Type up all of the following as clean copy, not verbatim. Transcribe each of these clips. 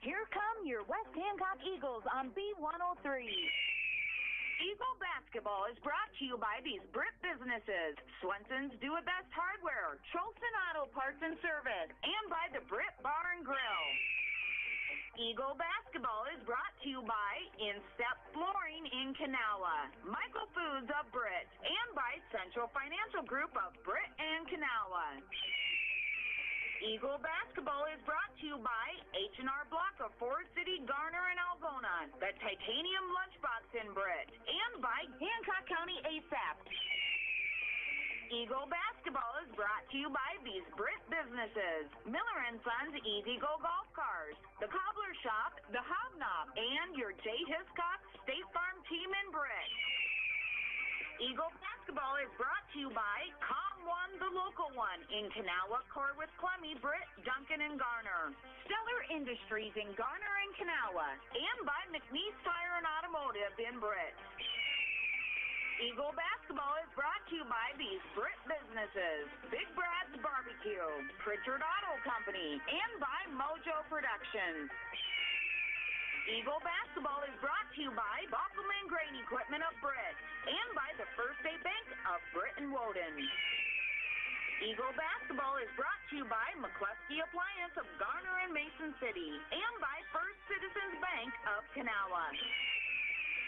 Here come your West Hancock Eagles on B103. Eagle Basketball is brought to you by these Brit businesses: Swenson's Do It Best Hardware, Cholson Auto Parts and Service, and by the Brit Bar and Grill. Eagle Basketball is brought to you by Instep Flooring in Kanawha, Michael Foods of Brit, and by Central Financial Group of Brit and Kanawha. Eagle Basketball is brought to you by H&R Block of Forest City, Garner, and Algona, the Titanium Lunchbox in Britt, and by Hancock County ASAP. Eagle Basketball is brought to you by these Britt businesses: Miller & Sons Easy Go Golf Cars, the Cobbler Shop, the Hobnob, and your J. Hiscox State Farm team in Britt. Eagle Basketball is brought to you by Com One, the local one, in Kanawha, Corwith, Clemmy, Britt, Duncan, and Garner. Stellar Industries in Garner and Kanawha, and by McNeese Tire and Automotive in Britt. Eagle Basketball is brought to you by these Britt businesses: Big Brad's Barbecue, Pritchard Auto Company, and by Mojo Productions. Eagle Basketball is brought to you by Bockelman Grain Equipment of Britt, and by the First State Bank of Britt and Woden. Eagle Basketball is brought to you by McCluskey Appliance of Garner and Mason City, and by First Citizens Bank of Kanawha.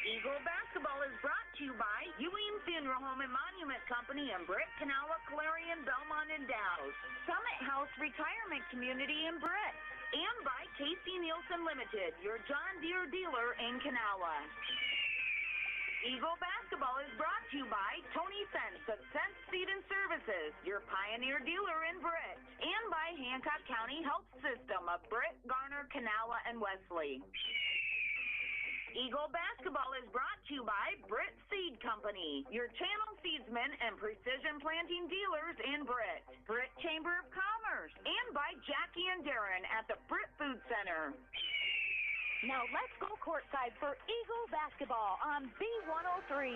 Eagle Basketball is brought to you by Ewing Funeral Home and Monument Company in Britt, Kanawha, Clarion, Belmont, and Dow's, Summit House Retirement Community in Britt, and by Casey Nielsen Limited, your John Deere dealer in Kanawha. Eagle Basketball is brought to you by Tony Sense of Sense Seed and Services, your Pioneer dealer in Britt, and by Hancock County Health System of Britt, Garner, Kanawha, and Wesley. Eagle Basketball is brought to you by Britt Seed Company, your channel seedsmen and precision planting dealers in Britt, Britt Chamber of Commerce, and by Jackie and Darren at the Britt Food Center. Now let's go courtside for Eagle Basketball on B103.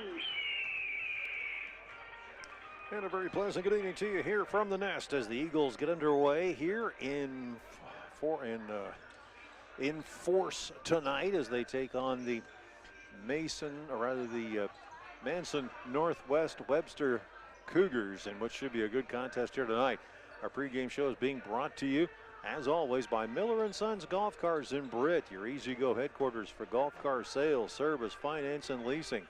And a very pleasant good evening to you here from the Nest as the Eagles get underway here in force tonight as they take on the Manson Northwest Webster Cougars in what should be a good contest here tonight. Our pregame show is being brought to you, as always, by Miller & Sons Golf Cars in Britt, your easy-go headquarters for golf car sales, service, finance, and leasing.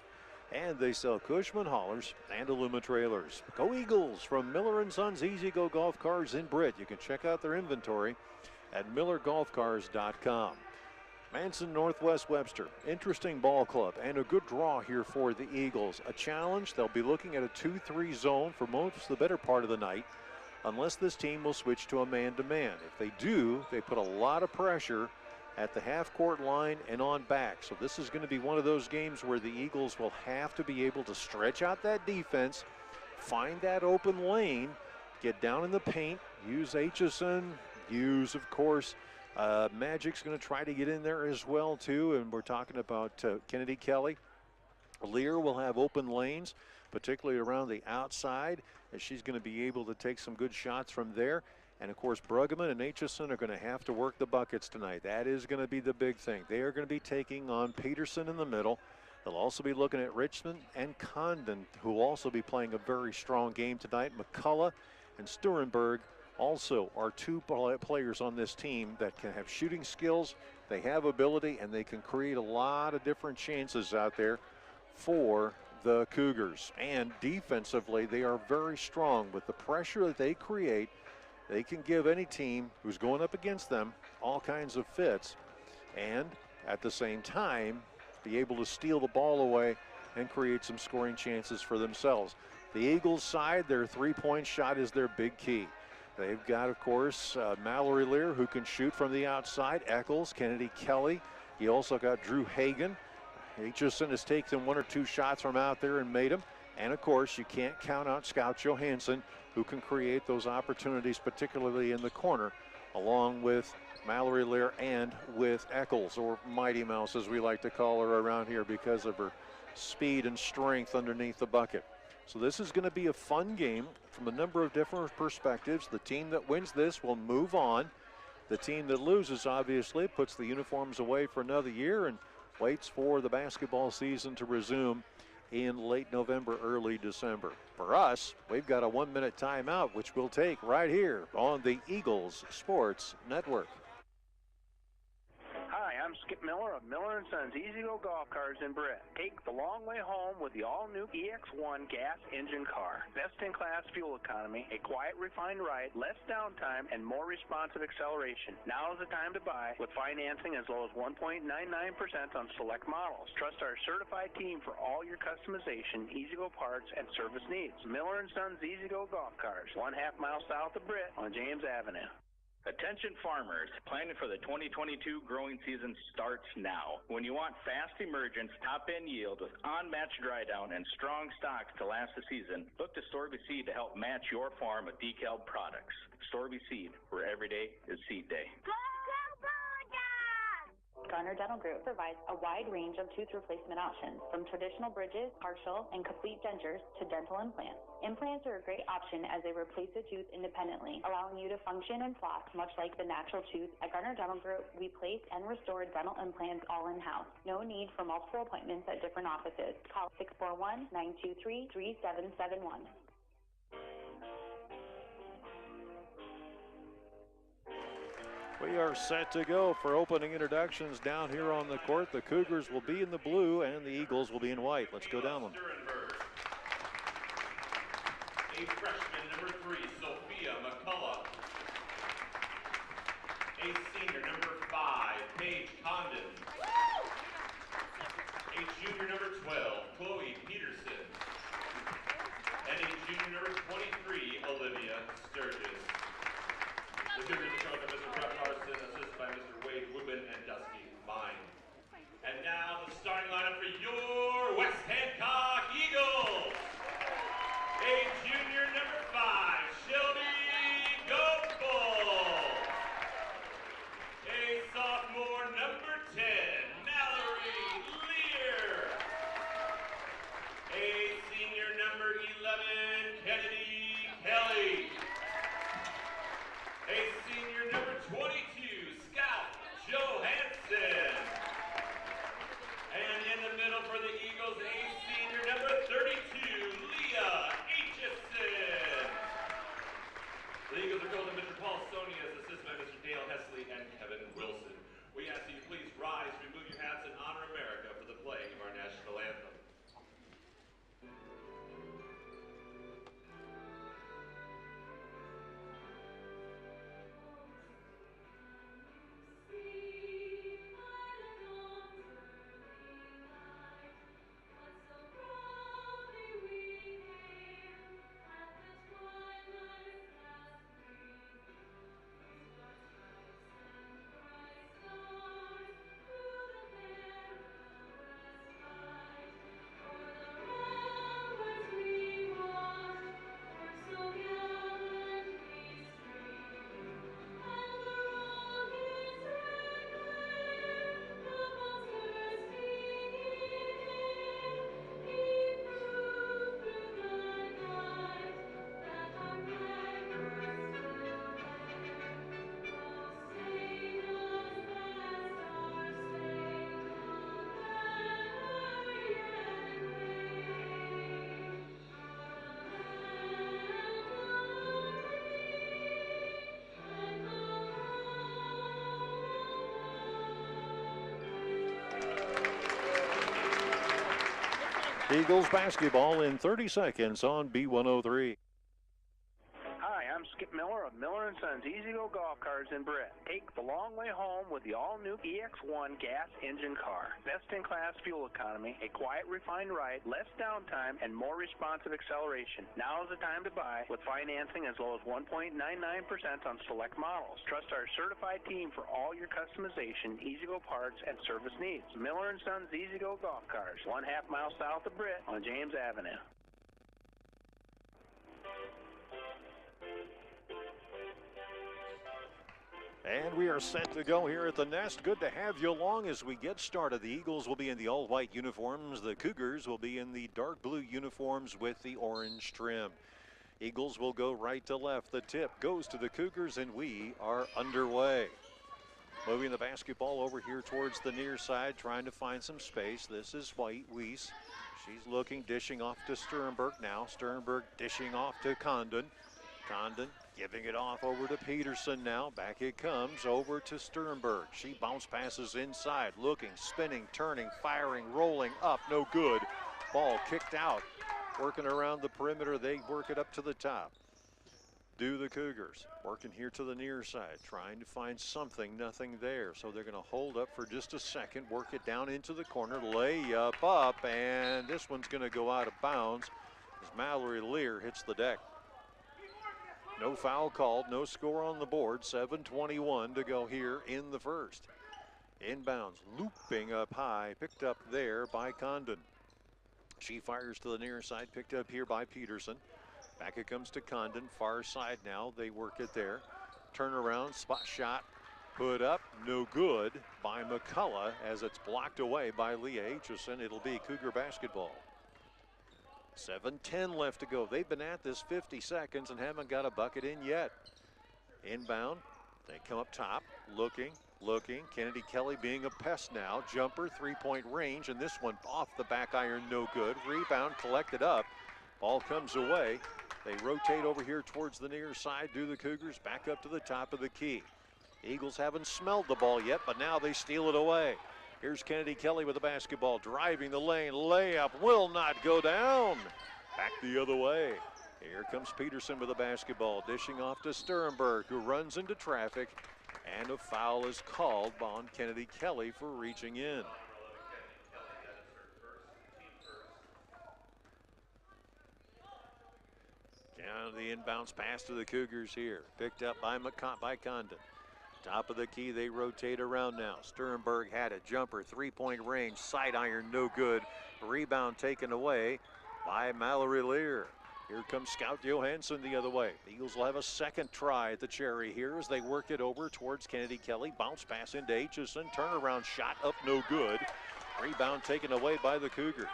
And they sell Cushman haulers and Aluma trailers. Go Eagles from Miller & Sons Easy-Go Golf Cars in Britt. You can check out their inventory at millergolfcars.com. Manson Northwest Webster, interesting ball club and a good draw here for the Eagles. A challenge, they'll be looking at a 2-3 zone for most the better part of the night, unless this team will switch to a man-to-man. If they do, they put a lot of pressure at the half-court line and on back. So this is going to be one of those games where the Eagles will have to be able to stretch out that defense, find that open lane, get down in the paint, use Aitchison, use, of course, Magic's going to try to get in there as well, too. And we're talking about Kennedy Kelly. Lear will have open lanes, particularly around the outside, as she's going to be able to take some good shots from there. And, of course, Bruggeman and Aitchison are going to have to work the buckets tonight. That is going to be the big thing. They are going to be taking on Peterson in the middle. They'll also be looking at Richmond and Condon, who will also be playing a very strong game tonight. McCullough and Sturenberg also are two players on this team that can have shooting skills, they have ability, and they can create a lot of different chances out there for the Cougars. And defensively, they are very strong. With the pressure that they create, they can give any team who's going up against them all kinds of fits, and at the same time, be able to steal the ball away and create some scoring chances for themselves. The Eagles side, their three-point shot is their big key. They've got, of course, Mallory Lear, who can shoot from the outside, Eccles, Kennedy Kelly. You also got Drew Hagan. Aitchison has taken one or two shots from out there and made them. And, of course, you can't count out Scout Johansson, who can create those opportunities, particularly in the corner, along with Mallory Lear and with Eccles, or Mighty Mouse, as we like to call her around here because of her speed and strength underneath the bucket. So this is going to be a fun game from a number of different perspectives. The team that wins this will move on The team that loses, obviously, puts the uniforms away for another year and waits for the basketball season to resume in late November, early December. For us, we've got a 1-minute timeout, which we'll take right here on the Eagles Sports Network. Hi, I'm Skip Miller of Miller & Sons Easy-Go Golf Cars in Britt. Take the long way home with the all-new EX1 gas engine car. Best-in-class fuel economy, a quiet, refined ride, less downtime, and more responsive acceleration. Now is the time to buy with financing as low as 1.99% on select models. Trust our certified team for all your customization, easy-go parts, and service needs. Miller & Sons Easy-Go Golf Cars, 1/2 mile south of Britt on James Avenue. Attention farmers, planning for the 2022 growing season starts now. When you want fast emergence, top-end yield with unmatched dry down and strong stocks to last the season, look to Storby Seed to help match your farm with decal products. Storby Seed, where every day is seed day. Garner Dental Group provides a wide range of tooth replacement options, from traditional bridges, partial, and complete dentures to dental implants. Implants are a great option as they replace a tooth independently, allowing you to function and floss much like the natural tooth. At Garner Dental Group, we place and restore dental implants all in-house. No need for multiple appointments at different offices. Call 641-923-3771. We are set to go for opening introductions down here on the court. The Cougars will be in the blue and the Eagles will be in white. Let's go down them. A freshman, number 3, Sophia McCullough. A senior, number 5, Paige Condon. A junior, number 12, Chloe Peterson. And a junior, number 23, Olivia Sturgis. The Cougars are coached by Mr. Brett Larson, assisted by Mr. Wade Woodman and Dusty Mine. And now the starting lineup for your West Hancock Eagles. A junior, number 5, Shelby Gopel. A sophomore, number 10, Mallory Lear. A senior, number 11, Kennedy Kelly. A senior, number 22, Scout Johansson. And in the middle for the Eagles, a senior, number 32, Leah Aitchison. The Eagles are coached by Mr. Paul Sonias, assisted by Mr. Dale Hesley and Kevin Wilson. We ask that you please rise, remove your hats, and honor America for the playing of our national anthem. Eagles basketball in 30 seconds on B103. Hi, I'm Skip Miller of Miller & Sons Easy-Go Golf Cars in Britt. Take the long way home with the all-new EX1 gas engine car. Best-in-class fuel economy, a quiet, refined ride, less downtime, and more responsive acceleration. Now is the time to buy with financing as low as 1.99% on select models. Trust our certified team for all your customization, easy-go parts, and service needs. Miller & Sons Easy-Go Golf Cars, 1/2 mile south of Britt on James Avenue. And we are set to go here at the Nest. Good to have you along as we get started. The Eagles will be in the all-white uniforms. The Cougars will be in the dark blue uniforms with the orange trim. Eagles will go right to left. The tip goes to the Cougars, and we are underway. Moving the basketball over here towards the near side, trying to find some space. This is Weiss. She's looking, dishing off to Sternberg now. Sternberg dishing off to Condon. Condon giving it off over to Peterson now. Back it comes over to Sternberg. She bounce passes inside, looking, spinning, turning, firing, rolling up. No good. Ball kicked out. Working around the perimeter, they work it up to the top. Do the Cougars. Working here to the near side, trying to find something, nothing there. So they're going to hold up for just a second, work it down into the corner, lay up, and this one's going to go out of bounds as Mallory Lear hits the deck. No foul called, no score on the board, 7:21 to go here in the first. Inbounds, looping up high, picked up there by Condon. She fires to the near side, picked up here by Peterson. Back it comes to Condon, far side now. They work it there. Turnaround, spot shot, put up, no good by McCullough as it's blocked away by Leah Aitchison. It'll be Cougar basketball. 7:10 left to go. They've been at this 50 seconds and haven't got a bucket in yet. Inbound, they come up top, looking. Kennedy Kelly being a pest now. Jumper, three-point range, and this one off the back iron, no good. Rebound, collected up. Ball comes away. They rotate over here towards the near side. Do the Cougars back up to the top of the key. Eagles haven't smelled the ball yet, but now they steal it away. Here's Kennedy Kelly with the basketball, driving the lane. Layup will not go down. Back the other way. Here comes Peterson with the basketball, dishing off to Sternberg, who runs into traffic, and a foul is called on Kennedy Kelly for reaching in. Down the inbounds pass to the Cougars here. Picked up by Condon. Top of the key, they rotate around now. Sternberg had a jumper, three-point range, side iron, no good. Rebound taken away by Mallory Lear. Here comes Scout Johansson the other way. The Eagles will have a second try at the cherry here as they work it over towards Kennedy Kelly. Bounce pass into Aitchison. Turnaround shot up, no good. Rebound taken away by the Cougars.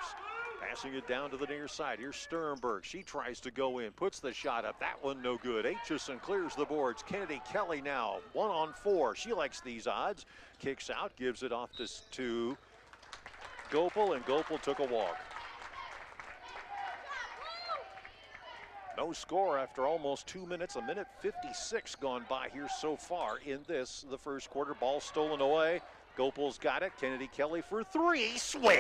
Passing it down to the near side. Here's Sternberg. She tries to go in, puts the shot up. That one no good. Aitchison clears the boards. Kennedy Kelly now 1-on-4. She likes these odds. Kicks out, gives it off to Gopel, and Gopel took a walk. No score after almost 2 minutes. 1:56 gone by here so far in this, the first quarter. Ball stolen away. Gopel's got it. Kennedy Kelly for three. Swish!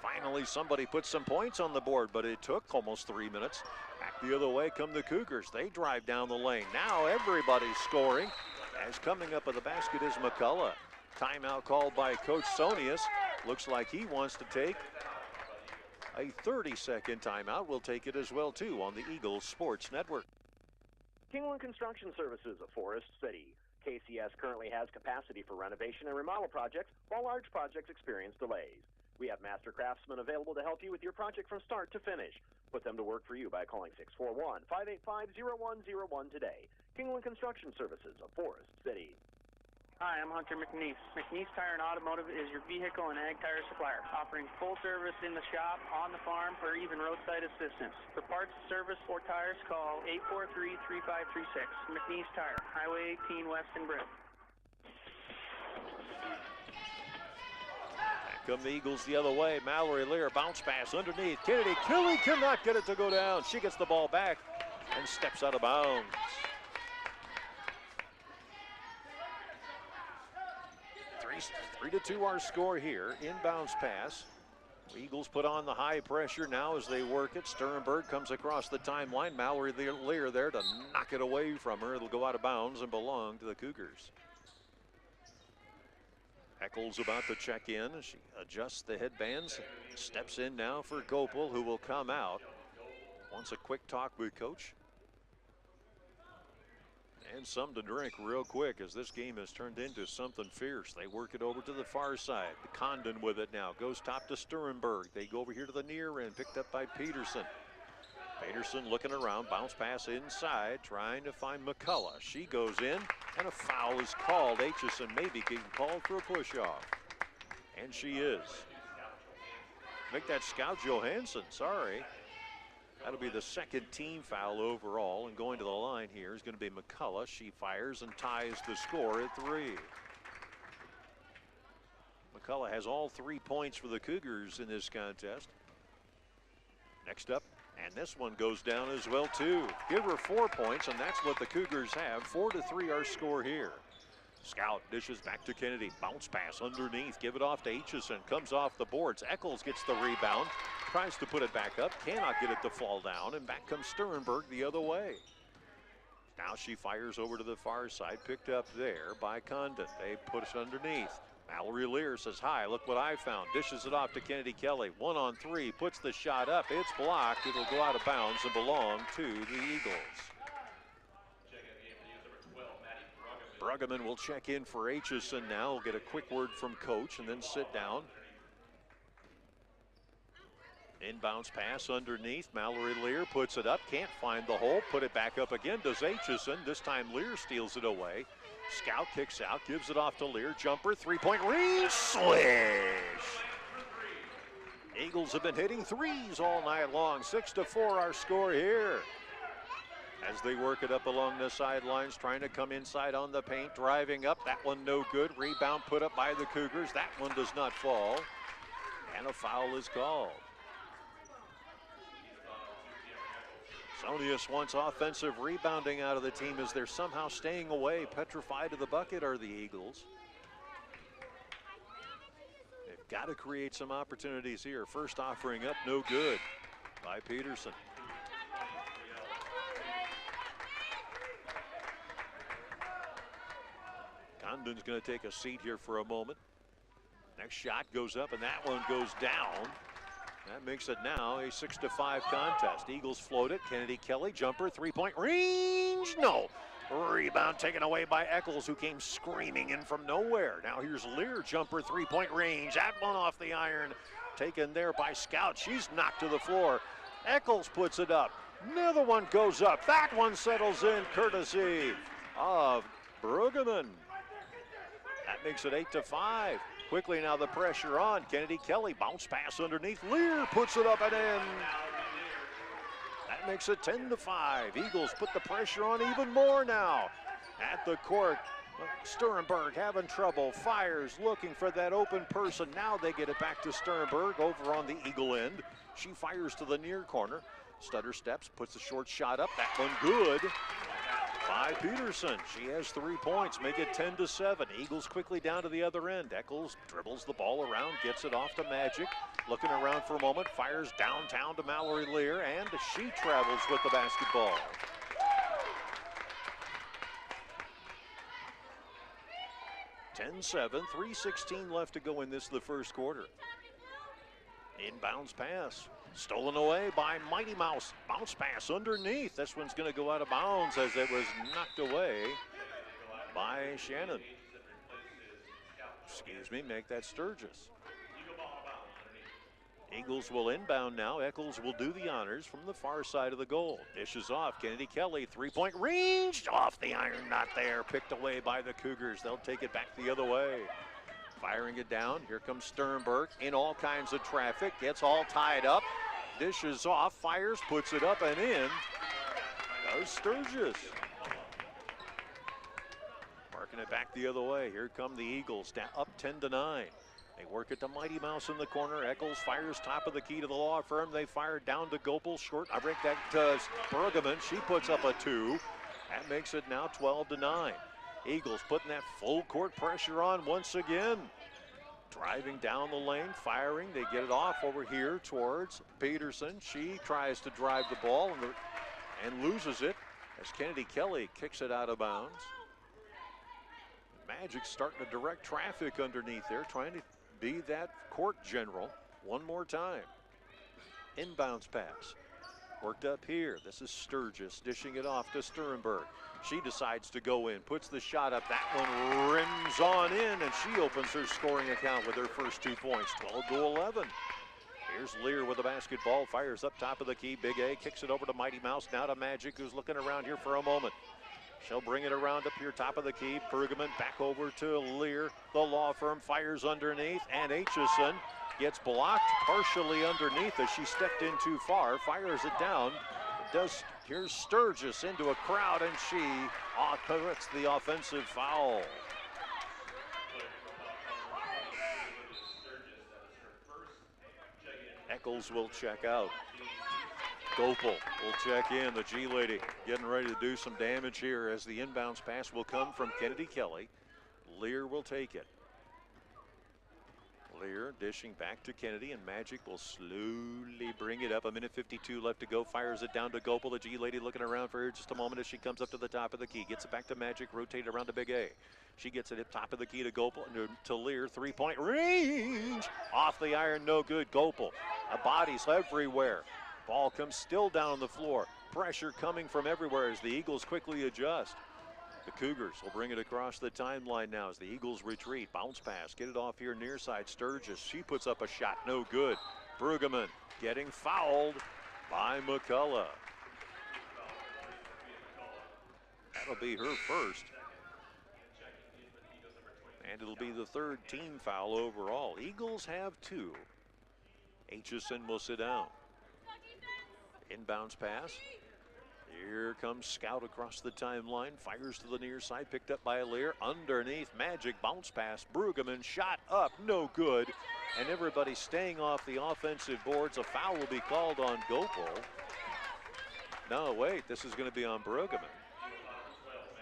Finally, somebody put some points on the board, but it took almost 3 minutes. Back the other way come the Cougars. They drive down the lane. Now everybody's scoring. As coming up with the basket is McCullough. Timeout called by Coach Sonius. Looks like he wants to take a 30-second timeout. We'll take it as well, too, on the Eagles Sports Network. Kingland Construction Services of Forest City. KCS currently has capacity for renovation and remodel projects, while large projects experience delays. We have master craftsmen available to help you with your project from start to finish. Put them to work for you by calling 641-585-0101 today. Kingland Construction Services of Forest City. Hi, I'm Hunter McNeese. McNeese Tire and Automotive is your vehicle and ag tire supplier, offering full service in the shop, on the farm, or even roadside assistance. For parts, service, or tires, call 843-3536. McNeese Tire, Highway 18 West in Britt. Back come the Eagles the other way. Mallory Lear, bounce pass underneath. Kennedy Kelly cannot get it to go down. She gets the ball back and steps out of bounds. 3-2 our score here. Inbounds pass. Eagles put on the high pressure now as they work it. Sternberg comes across the timeline. Mallory Lear there to knock it away from her. It'll go out of bounds and belong to the Cougars. Eccles about to check in. She adjusts the headbands. Steps in now for Gopel, who will come out. Wants a quick talk with Coach. And some to drink real quick as this game has turned into something fierce. They work it over to the far side. Condon with it now. Goes top to Sternberg. They go over here to the near end. Picked up by Peterson. Peterson looking around. Bounce pass inside. Trying to find McCullough. She goes in. And a foul is called. Aitchison maybe getting called for a push-off. And she is. Make that Scout Johansson, sorry. That'll be the second team foul overall, and going to the line here is going to be McCullough. She fires and ties the score at 3. McCullough has all 3 points for the Cougars in this contest. Next up, and this one goes down as well too. Give her 4 points, and that's what the Cougars have. 4-3 our score here. Scout dishes back to Kennedy. Bounce pass underneath. Give it off to Aitchison. Comes off the boards. Eccles gets the rebound. Tries to put it back up. Cannot get it to fall down. And back comes Sternberg the other way. Now she fires over to the far side. Picked up there by Condon. They put it underneath. Mallory Lear says, hi, look what I found. Dishes it off to Kennedy Kelly. 1-on-3. Puts the shot up. It's blocked. It'll go out of bounds and belong to the Eagles. Bruggeman will check in for Aitchison now. We'll get a quick word from coach and then sit down. Inbounds pass underneath. Mallory Lear puts it up. Can't find the hole. Put it back up again. Does Aitchison. This time Lear steals it away. Scout kicks out. Gives it off to Lear. Jumper. 3-point range. Swish. Eagles have been hitting threes all night long. 6-4 our score here. As they work it up along the sidelines, trying to come inside on the paint, driving up. That one no good. Rebound put up by the Cougars. That one does not fall. And a foul is called. Sonius wants offensive rebounding out of the team as they're somehow staying away. Petrified to the bucket are the Eagles. They've got to create some opportunities here. First offering up, no good by Peterson. Condon's going to take a seat here for a moment. Next shot goes up, and that one goes down. That makes it now a 6-5 contest. Eagles float it. Kennedy Kelly, jumper, 3-point range. No. Rebound taken away by Eccles, who came screaming in from nowhere. Now here's Lear, jumper, 3-point range. That one off the iron. Taken there by Scout. She's knocked to the floor. Eccles puts it up. Another one goes up. That one settles in, courtesy of Bruggeman. That makes it 8-5. Quickly now the pressure on. Kennedy Kelly, bounce pass underneath. Lear puts it up and in. That makes it 10-5. Eagles put the pressure on even more now. At the court, Sternberg having trouble. Fires, looking for that open person. Now they get it back to Sternberg over on the Eagle end. She fires to the near corner. Stutter steps, puts a short shot up. That one good by Peterson. She has 3 points, make it 10-7. Eagles quickly down to the other end. Eccles dribbles the ball around, gets it off to Magic. Looking around for a moment, fires downtown to Mallory Lear, and she travels with the basketball. (10-7), 3:16 left to go in this, the first quarter. Inbounds pass. Stolen away by Mighty Mouse. Bounce pass underneath. This one's going to go out of bounds as it was knocked away by Shannon. Excuse me, make that Sturgis. Eagles will inbound now. Eccles will do the honors from the far side of the goal. Dishes off. Kennedy Kelly, 3-point range. Off the iron, not there. Picked away by the Cougars. They'll take it back the other way. Firing it down. Here comes Sternberg in all kinds of traffic. Gets all tied up. Dishes off. Fires. Puts it up and in. Goes Sturgis. Working it back the other way. Here come the Eagles. Down, up 10-9. They work it to Mighty Mouse in the corner. Eccles fires top of the key to the law firm. They fire down to Gopel. Short. I break that to Bruggeman. She puts up a 2. That makes it now 12-9. Eagles putting that full court pressure on once again. Driving down the lane, firing. They get it off over here towards Peterson. She tries to drive the ball and loses it as Kennedy Kelly kicks it out of bounds. Magic's starting to direct traffic underneath there, trying to be that court general one more time. Inbounds pass. Worked up here. This is Sturgis dishing it off to Sternberg. She decides to go in, puts the shot up. That one rims on in, and she opens her scoring account with her first 2 points, 12-11. Here's Lear with the basketball, fires up top of the key. Big A kicks it over to Mighty Mouse, now to Magic, who's looking around here for a moment. She'll bring it around up here, top of the key. Bruggeman back over to Lear. The law firm fires underneath, and Aitchison gets blocked partially underneath as she stepped in too far, fires it down. Here's Sturgis into a crowd, and she commits the offensive foul. Eccles will check out. Gopel will check in. The G Lady getting ready to do some damage here as the inbounds pass will come from Kennedy Kelly. Lear will take it. Lear dishing back to Kennedy, and Magic will slowly bring it up. 1:52 left to go. Fires it down to Gopel. The G Lady looking around for her just a moment as she comes up to the top of the key. Gets it back to Magic. Rotate around to Big A. She gets it at top of the key to Gopel and to Lear. 3-point range. Off the iron, no good. Gopel. Bodies everywhere. Ball comes still down on the floor. Pressure coming from everywhere as the Eagles quickly adjust. The Cougars will bring it across the timeline now as the Eagles retreat. Bounce pass, get it off here near side. Sturgis, she puts up a shot, no good. Brueggemann getting fouled by McCullough. That'll be her first. And it'll be the third team foul overall. Eagles have 2. Aitchison will sit down. Inbounds pass. Here comes Scout across the timeline. Fires to the near side. Picked up by Lear. Underneath. Magic bounce pass. Brueggemann shot up. No good. And everybody staying off the offensive boards. A foul will be called on Gopel. No, wait. This is going to be on Brueggemann.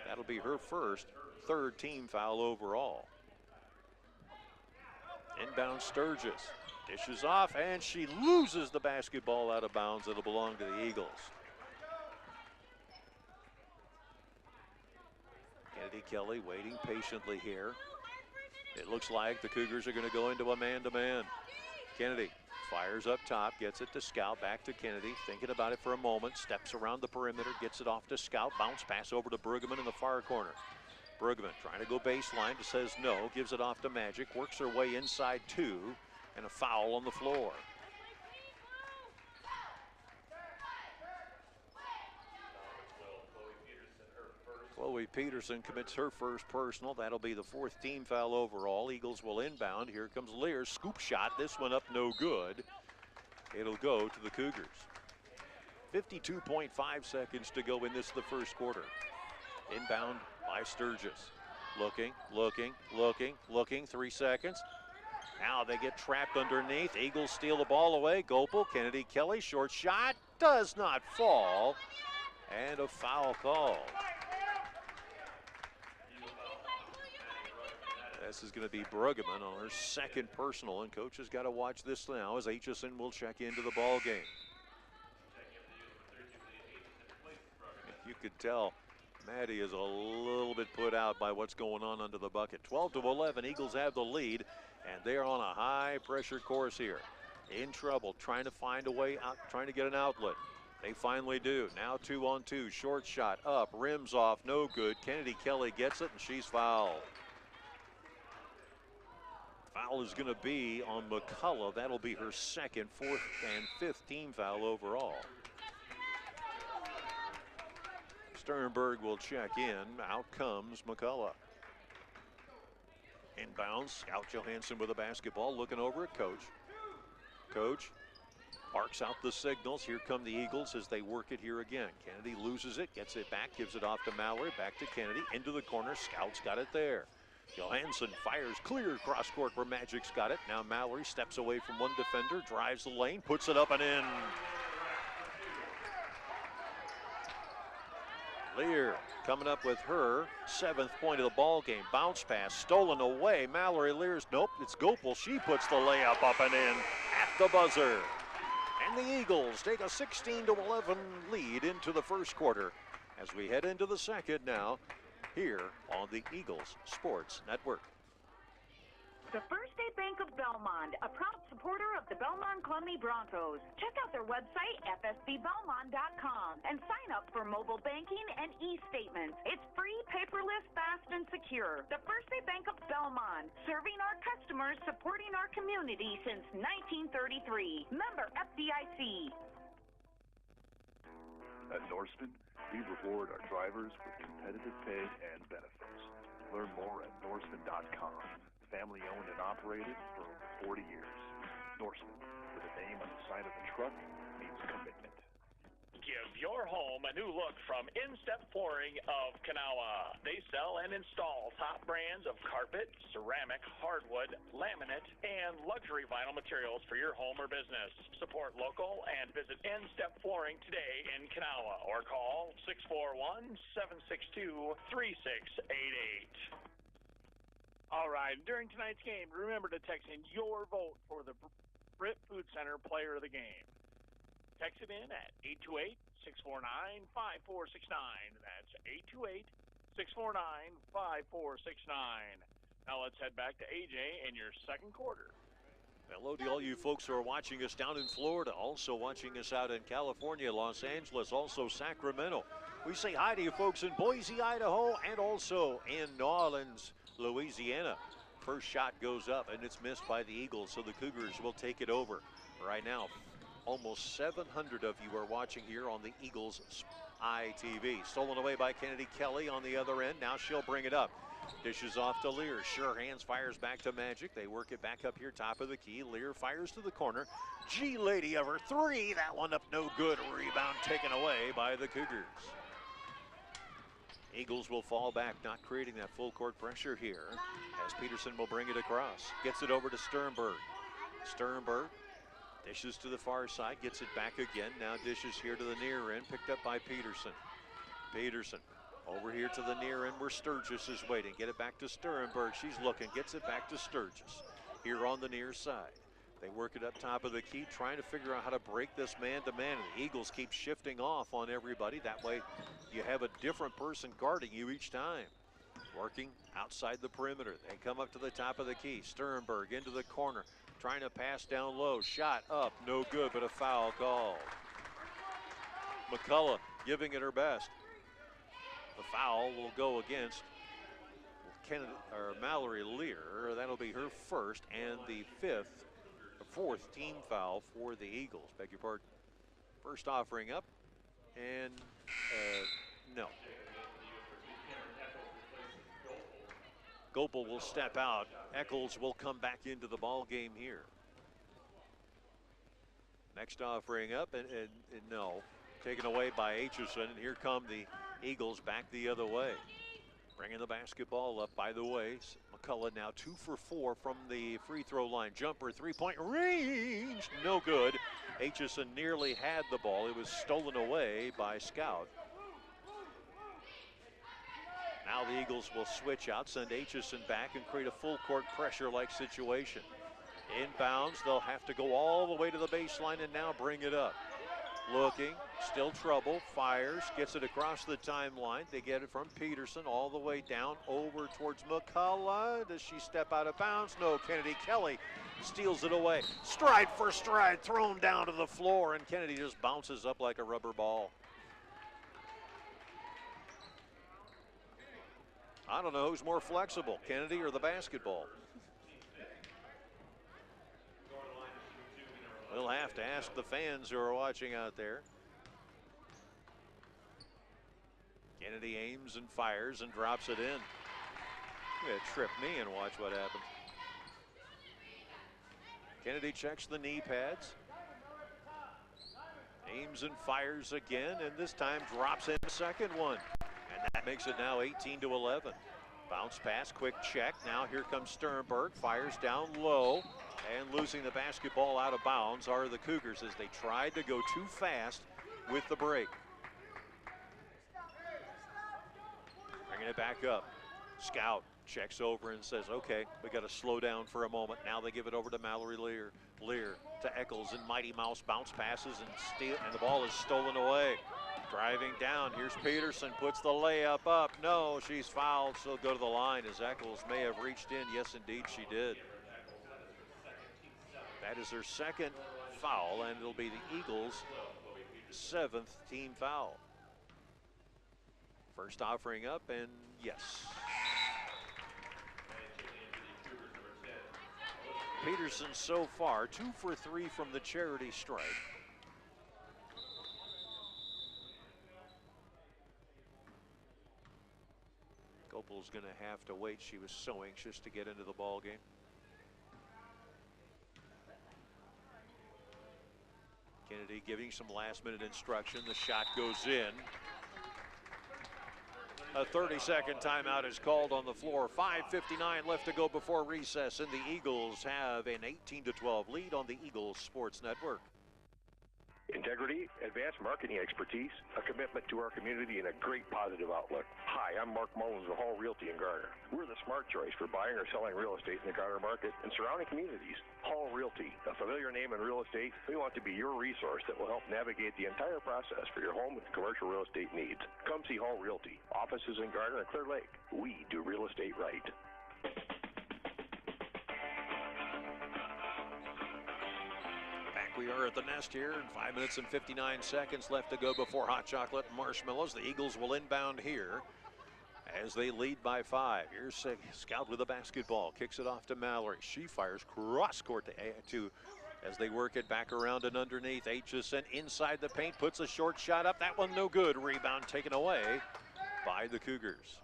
That'll be her first. Third team foul overall. Inbound Sturgis. Dishes off, and she loses the basketball out of bounds. It'll belong to the Eagles. Kennedy Kelly waiting patiently here. It looks like the Cougars are going to go into a man-to-man. Kennedy fires up top, gets it to Scout, back to Kennedy, thinking about it for a moment, steps around the perimeter, gets it off to Scout, bounce pass over to Brueggemann in the far corner. Brueggemann trying to go baseline, says no, gives it off to Magic, works her way inside 2, and a foul on the floor. Chloe Peterson commits her first personal. That'll be the 4th team foul overall. Eagles will inbound. Here comes Lear. Scoop shot. This one up no good. It'll go to the Cougars. 52.5 seconds to go in this, the first quarter. Inbound by Sturgis. Looking. 3 seconds. Now they get trapped underneath. Eagles steal the ball away. Gopel, Kennedy Kelly, short shot. Does not fall. And a foul call. This is going to be Brueggemann on her second personal, and coach has got to watch this now as Aitchison will check into the ball game. You could tell Maddie is a little bit put out by what's going on under the bucket. 12-11, Eagles have the lead, and they're on a high pressure course here. In trouble, trying to find a way out, trying to get an outlet. They finally do. Now 2-on-2, short shot up, rims off, no good. Kennedy Kelly gets it, and she's fouled. Foul is going to be on McCullough. That'll be her second, 4th, and 5th team foul overall. Sternberg will check in. Out comes McCullough. Inbounds. Scout Johansson with a basketball, looking over at Coach. Coach barks out the signals. Here come the Eagles as they work it here again. Kennedy loses it, gets it back, gives it off to Mallory, back to Kennedy, into the corner. Scout's got it there. Johansson fires clear cross court where Magic's got it. Now Mallory steps away from one defender, drives the lane, puts it up and in. Lear coming up with her 7th point of the ball game. Bounce pass stolen away. Mallory Lear's, nope, it's Gopel. She puts the layup up and in at the buzzer. And the Eagles take a 16-11 lead into the first quarter as we head into the second now here on the Eagles Sports Network. The First State Bank of Belmont, a proud supporter of the Belmont Cluny Broncos. Check out their website, fsbbelmont.com, and sign up for mobile banking and e-statements. It's free, paperless, fast, and secure. The First State Bank of Belmont, serving our customers, supporting our community since 1933. Member FDIC. At Norseman, we reward our drivers with competitive pay and benefits. Learn more at Norseman.com. Family owned and operated for over 40 years. side of the truck means commitment. Give your home a new look from Instep Flooring of Kanawha. They sell and install top brands of carpet, ceramic, hardwood, laminate, and luxury vinyl materials for your home or business. Support local and visit Instep Flooring today in Kanawha or call 641-762-3688. All right, during tonight's game, remember to text in your vote for the Britt Food Center Player of the Game. Text it in at 828-649-5469. That's 828-649-5469. Now let's head back to AJ in your second quarter. Hello to all you folks who are watching us down in Florida, also watching us out in California, Los Angeles, also Sacramento. We say hi to you folks in Boise, Idaho, and also in New Orleans, Louisiana. First shot goes up, and it's missed by the Eagles, so the Cougars will take it over. Right now, almost 700 of you are watching here on the Eagles ITV. Stolen away by Kennedy Kelly on the other end. Now she'll bring it up. Dishes off to Lear. Sure hands, fires back to Magic. They work it back up here, top of the key. Lear fires to the corner. G-Lady over three. That one up no good. Rebound taken away by the Cougars. Eagles will fall back, not creating that full court pressure here, as Peterson will bring it across. Gets it over to Sternberg. Sternberg dishes to the far side, gets it back again. Now dishes here to the near end, picked up by Peterson. Peterson over here to the near end where Sturgis is waiting. Get it back to Sternberg. She's looking, gets it back to Sturgis. Here on the near side. They work it up top of the key, trying to figure out how to break this man-to-man. The Eagles keep shifting off on everybody. That way you have a different person guarding you each time. Working outside the perimeter. They come up to the top of the key. Sternberg into the corner, trying to pass down low. Shot up, no good, but a foul called. McCullough giving it her best. The foul will go against Mallory Lear. That'll be her first and the fourth team foul for the Eagles. Beg your pardon. First offering up, and no. Gopel will step out. Eccles will come back into the ball game here. Next offering up, and no. Taken away by Aitchison, and here come the Eagles back the other way. Bringing the basketball up, by the way. McCullough now 2 for 4 from the free throw line. Jumper, three-point range, no good. Aitchison nearly had the ball. It was stolen away by Scout. Now the Eagles will switch out, send Aitchison back, and create a full court pressure-like situation. Inbounds, they'll have to go all the way to the baseline and now bring it up. Looking, still trouble, fires, gets it across the timeline. They get it from Peterson all the way down over towards McCullough. Does she step out of bounds? No, Kennedy Kelly steals it away. Stride for stride, thrown down to the floor, and Kennedy just bounces up like a rubber ball. I don't know who's more flexible, Kennedy or the basketball. We'll have to ask the fans who are watching out there. Kennedy aims and fires and drops it in. You're gonna trip me and watch what happens. Kennedy checks the knee pads. Aims and fires again, and this time drops in the second one. And that makes it now 18-11. Bounce pass, quick check. Now here comes Sternberg, fires down low. And losing the basketball out of bounds are the Cougars as they tried to go too fast with the break. Bringing it back up. Scout checks over and says, okay, we got to slow down for a moment. Now they give it over to Mallory Lear. Lear to Eccles, and Mighty Mouse bounce passes and the ball is stolen away. Driving down, here's Peterson, puts the layup up. No, she's fouled. She'll go to the line as Eccles may have reached in. Yes, indeed, she did. That is her second foul, and it'll be the Eagles' 7th team foul. First offering up, and yes. Peterson so far 2 for 3 from the charity stripe. Gopel's going to have to wait. She was so anxious to get into the ball game. Kennedy giving some last-minute instruction. The shot goes in. A 30-second timeout is called on the floor. 5:59 left to go before recess, and the Eagles have an 18-12 lead on the Eagles Sports Network. Integrity, advanced marketing expertise, a commitment to our community, and a great positive outlook. Hi, I'm Mark Mullins of Hall Realty in Garner. We're the smart choice for buying or selling real estate in the Garner market and surrounding communities. Hall Realty, a familiar name in real estate, we want to be your resource that will help navigate the entire process for your home and commercial real estate needs. Come see Hall Realty. Offices in Garner and Clear Lake. We do real estate right. We are at the nest here, and 5 minutes and 59 seconds left to go before hot chocolate and marshmallows. The Eagles will inbound here as they lead by 5. Here's Scout with the basketball, kicks it off to Mallory. She fires cross court to as they work it back around and underneath. Aitchison inside the paint, puts a short shot up. That one no good. Rebound taken away by the Cougars.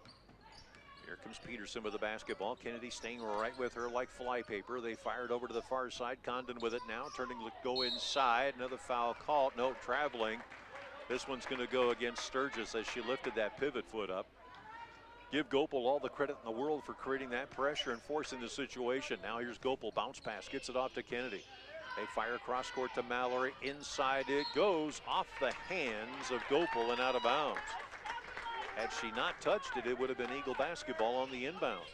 Here comes Peterson with the basketball. Kennedy staying right with her like flypaper. They fired over to the far side. Condon with it now, turning to go inside. Another foul call. No, traveling. This one's going to go against Sturgis as she lifted that pivot foot up. Give Gopel all the credit in the world for creating that pressure and forcing the situation. Now here's Gopel, bounce pass, gets it off to Kennedy. They fire cross court to Mallory. Inside it goes, off the hands of Gopel and out of bounds. Had she not touched it, it would have been Eagle basketball on the inbound.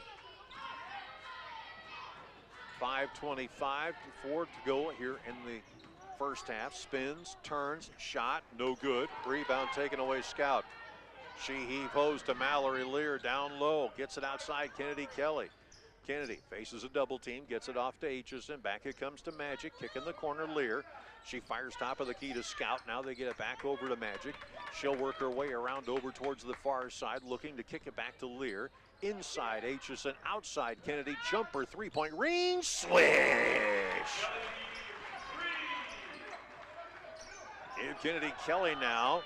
5:25 to go here in the first half. Spins, turns, shot, no good. Rebound taken away, Scout. She heave-hos to Mallory Lear, down low, gets it outside Kennedy Kelly. Kennedy faces a double team, gets it off to Aitchison. Back it comes to Magic, kick in the corner, Lear. She fires top of the key to Scout. Now they get it back over to Magic. She'll work her way around over towards the far side, looking to kick it back to Lear. Inside Aitchison, outside Kennedy, jumper, three-point range, swish! Give Kennedy Kelly now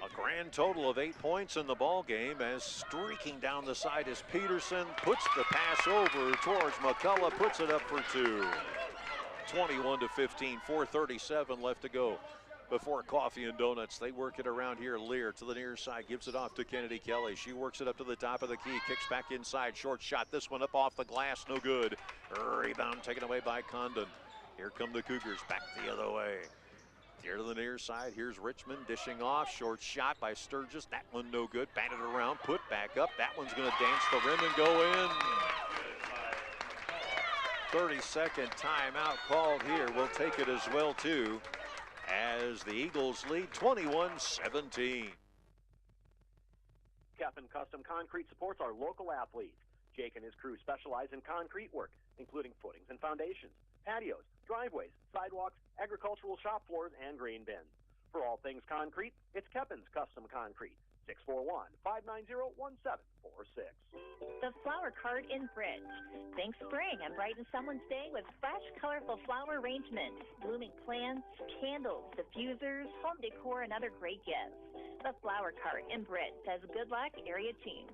a grand total of 8 points in the ball game as streaking down the side is Peterson, puts the pass over towards McCullough, puts it up for 2. 21-15, 4:37 left to go before coffee and donuts. They work it around here. Lear to the near side, gives it off to Kennedy Kelly. She works it up to the top of the key, kicks back inside, short shot. This one up off the glass, no good. Rebound taken away by Condon. Here come the Cougars back the other way. Here to the near side, here's Richmond dishing off, short shot by Sturgis. That one no good, batted around, put back up. That one's gonna dance the rim and go in. 30-second timeout called here. We'll take it as well too, as the Eagles lead 21-17. Captain Custom Concrete supports our local athletes. Jake and his crew specialize in concrete work, including footings and foundations, patios, driveways, sidewalks, agricultural shop floors, and grain bins. For all things concrete, it's Keppin's Custom Concrete. 641-590-1746. The Flower Cart in Bridge. Think spring and brighten someone's day with fresh, colorful flower arrangements, blooming plants, candles, diffusers, home decor, and other great gifts. The Flower Cart in Bridge says good luck, area teams.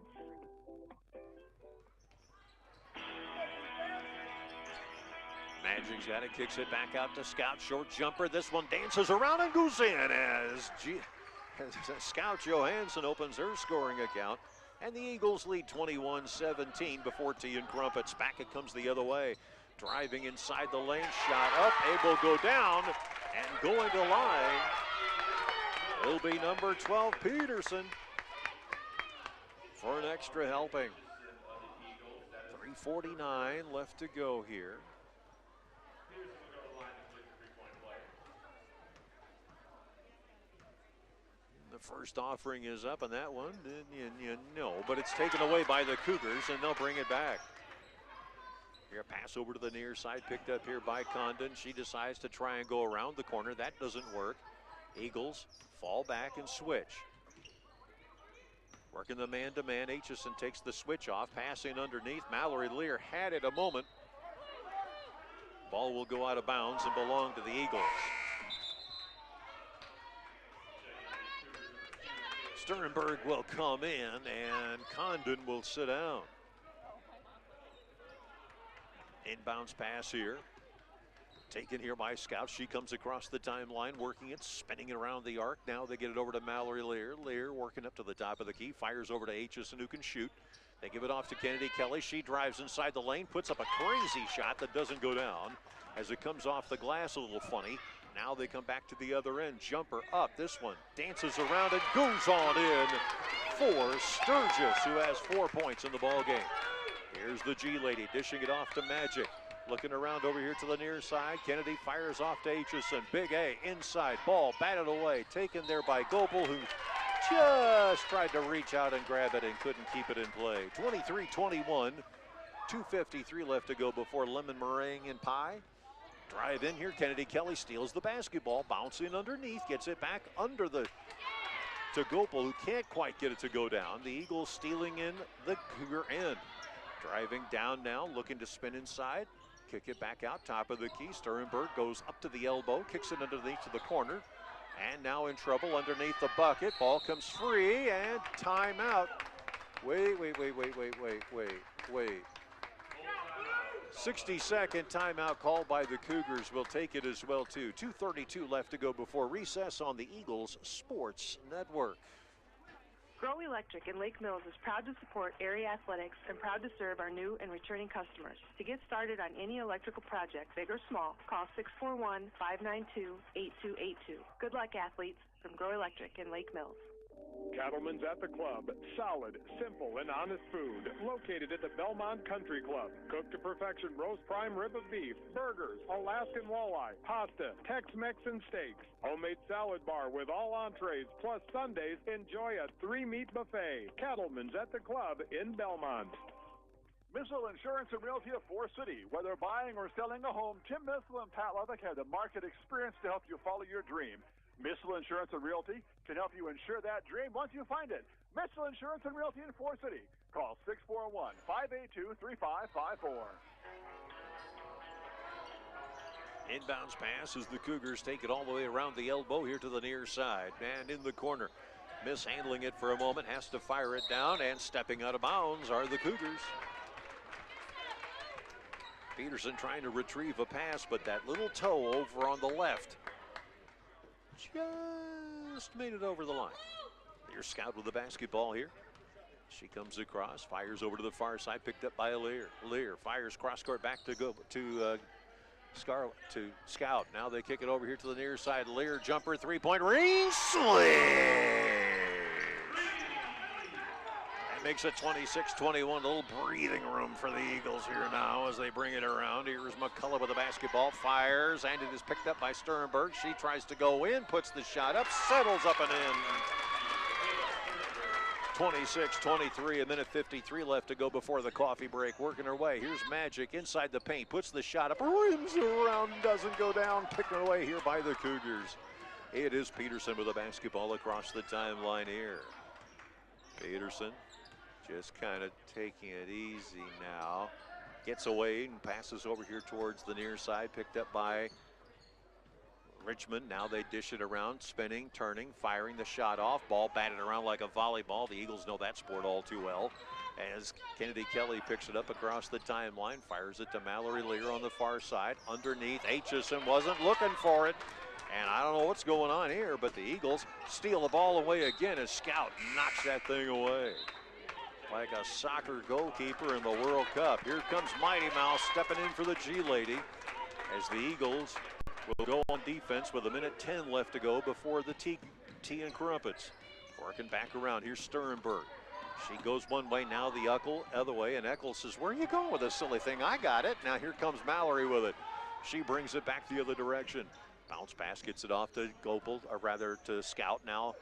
Magic's got it, kicks it back out to Scout. Short jumper. This one dances around and goes in as Scout Johansson opens her scoring account. And the Eagles lead 21-17 before Tea and Crumpets. Back it comes the other way. Driving inside the lane, shot up, able to go down, and going to line. It'll be number 12, Peterson, for an extra helping. 3:49 left to go here. The first offering is up, and that one, no, but it's taken away by the Cougars, and they'll bring it back. Here, a pass over to the near side, picked up here by Condon. She decides to try and go around the corner. That doesn't work. Eagles fall back and switch. Working the man-to-man. Aitchison takes the switch off, passing underneath. Mallory Lear had it a moment. Ball will go out of bounds and belong to the Eagles. Sternberg will come in, and Condon will sit down. Inbounds pass here Taken here by Scout. She comes across the timeline, working it, spinning it around the arc. Now they get it over to Mallory Lear. Lear working up to the top of the key, fires over to Aitchison, who can shoot. They give it off to Kennedy Kelly. She drives inside the lane, puts up a crazy shot that doesn't go down as it comes off the glass a little funny. Now they come back to the other end. Jumper up. This one dances around and goes on in for Sturgis, who has 4 points in the ball game. Here's the G lady dishing it off to Magic. Looking around over here to the near side. Kennedy fires off to Aitchison. Big A inside. Ball batted away. Taken there by Gopel, who just tried to reach out and grab it and couldn't keep it in play. 23-21. 2:53 left to go before lemon meringue and pie. Drive in here. Kennedy Kelly steals the basketball. Bouncing underneath. Gets it back under the to Gopel, who can't quite get it to go down. The Eagles stealing in the Cougar end. Driving down now. Looking to spin inside. Kick it back out, top of the key. Sternberg goes up to the elbow, kicks it underneath to the corner, and now in trouble underneath the bucket. Ball comes free, and timeout. Wait. 60-second timeout called by the Cougars. Will take it as well, too. 2:32 left to go before recess on the Eagles Sports Network. Grow Electric in Lake Mills is proud to support area athletics and proud to serve our new and returning customers. To get started on any electrical project, big or small, call 641-592-8282. Good luck, athletes, from Grow Electric in Lake Mills. Cattlemen's at the Club. Solid, simple, and honest food. Located at the Belmont Country Club. Cooked to perfection roast prime rib of beef, burgers, Alaskan walleye, pasta, Tex-Mex, and steaks. Homemade salad bar with all entrees, plus Sundays, enjoy a 3-meat buffet. Cattlemen's at the Club in Belmont. Missile Insurance and Realty of Forest City. Whether buying or selling a home, Tim Missile and Pat Levick have the market experience to help you follow your dream. Missile Insurance and Realty can help you insure that dream once you find it. Missile Insurance and Realty in Forest City. Call 641-582-3554. Inbounds pass as the Cougars take it all the way around the elbow here to the near side. And in the corner, mishandling it for a moment, has to fire it down, and stepping out of bounds are the Cougars. Peterson trying to retrieve a pass, but that little toe over on the left just made it over the line. Here's Scout with the basketball here. She comes across, fires over to the far side, picked up by Lear. Lear fires cross court back to Scout. Now they kick it over here to the near side. Lear jumper, 3-point range, that makes it 26-21. A little breathing room for the Eagles here now as they bring it around. Here's McCullough with the basketball, fires, and it is picked up by Sternberg. She tries to go in, puts the shot up, settles up and in. 26-23, a minute 53 left to go before the coffee break. Working her way. Here's Magic inside the paint, puts the shot up, rims around, doesn't go down. Picked away here by the Cougars. It is Peterson with the basketball across the timeline here. Peterson just kind of taking it easy now. Gets away and passes over here towards the near side, picked up by Richmond. Now they dish it around, spinning, turning, firing the shot off. Ball batted around like a volleyball. The Eagles know that sport all too well. As Kennedy Kelly picks it up across the timeline, fires it to Mallory Lear on the far side. Underneath, Aitchison wasn't looking for it. And I don't know what's going on here, but the Eagles steal the ball away again as Scout knocks that thing away. Like a soccer goalkeeper in the World Cup. Here comes Mighty Mouse stepping in for the G Lady as the Eagles will go on defense with a minute 10 left to go before the tea and crumpets. Working back around. Here's Sternberg. She goes one way, now the other way, and Eccles says, where are you going with this silly thing? I got it. Now here comes Mallory with it. She brings it back the other direction. Bounce pass, gets it off to Gopel, or rather to Scout. Now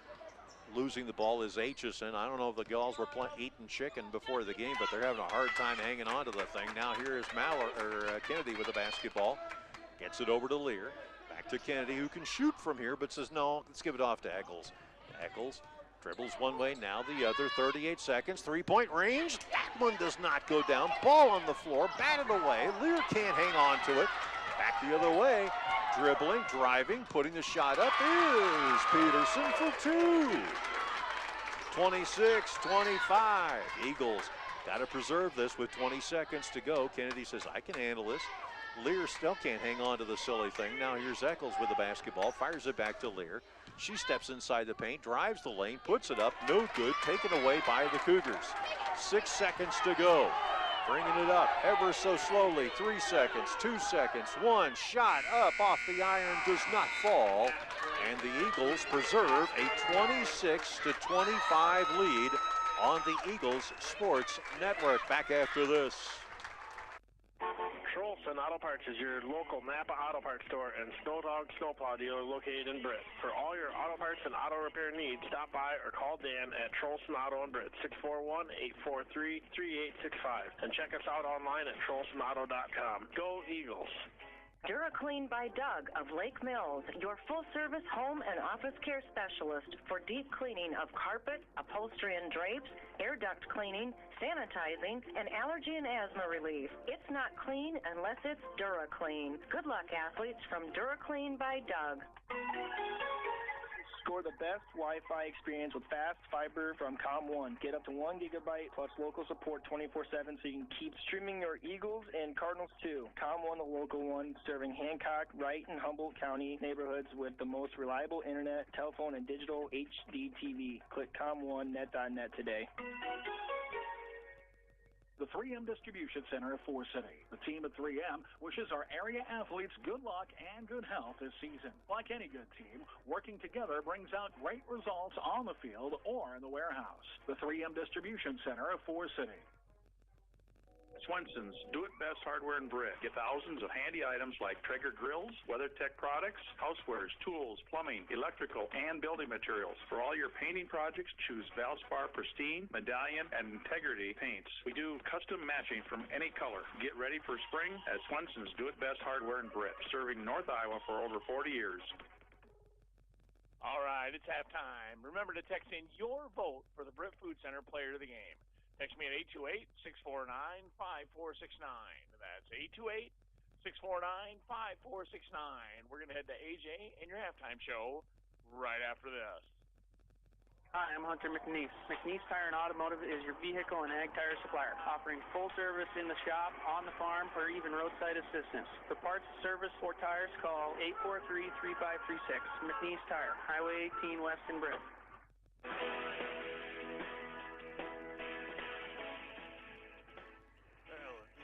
losing the ball is Aitchison. I don't know if the Gulls were eating chicken before the game, but they're having a hard time hanging on to the thing. Now here is Kennedy with the basketball. Gets it over to Lear. Back to Kennedy, who can shoot from here, but says, no, let's give it off to Eccles. Eccles dribbles one way, now the other. 38 seconds, 3-point range. That one does not go down. Ball on the floor, batted away. Lear can't hang on to it. Back the other way. Dribbling, driving, putting the shot up is Peterson for two. 26-25. Eagles got to preserve this with 20 seconds to go. Kennedy says, I can handle this. Lear still can't hang on to the silly thing. Now here's Eccles with the basketball, fires it back to Lear. She steps inside the paint, drives the lane, puts it up, no good, taken away by the Cougars. 6 seconds to go. Bringing it up ever so slowly. 3 seconds, 2 seconds, 1 shot up off the iron, does not fall. And the Eagles preserve a 26-25 lead on the Eagles Sports Network. Back after this. Trolson Auto Parts is your local Napa Auto Parts store and Snow Dog Snowplow dealer located in Britt. For all your auto parts and auto repair needs, stop by or call Dan at Trolson Auto in Britt, 641-843-3865. And check us out online at TrolsonAuto.com. Go Eagles! DuraClean by Doug of Lake Mills, your full-service home and office care specialist for deep cleaning of carpet, upholstery and drapes, air duct cleaning, sanitizing, and allergy and asthma relief. It's not clean unless it's DuraClean. Good luck, athletes, from DuraClean by Doug. Score the best Wi-Fi experience with fast fiber from ComOne. Get up to 1 gigabyte plus local support 24/7 so you can keep streaming your Eagles and Cardinals too. ComOne, the local one, serving Hancock, Wright, and Humboldt County neighborhoods with the most reliable internet, telephone, and digital HD TV. Click ComOneNet.net today. The 3M Distribution Center of Forest City. The team at 3M wishes our area athletes good luck and good health this season. Like any good team, working together brings out great results on the field or in the warehouse. The 3M Distribution Center of Forest City. Swenson's Do-It-Best Hardware in Britt. Get thousands of handy items like Traeger grills, WeatherTech products, housewares, tools, plumbing, electrical, and building materials. For all your painting projects, choose Valspar Pristine, Medallion, and Integrity paints. We do custom matching from any color. Get ready for spring at Swenson's Do-It-Best Hardware in Britt, serving North Iowa for over 40 years. All right, it's halftime. Remember to text in your vote for the Britt Food Center player of the game. Text me at 828-649-5469. That's 828-649-5469. We're going to head to AJ and your halftime show right after this. Hi, I'm Hunter McNeese. McNeese Tire and Automotive is your vehicle and ag tire supplier, offering full service in the shop, on the farm, or even roadside assistance. For parts, service, or tires, call 843-3536. McNeese Tire, Highway 18 West in Britt.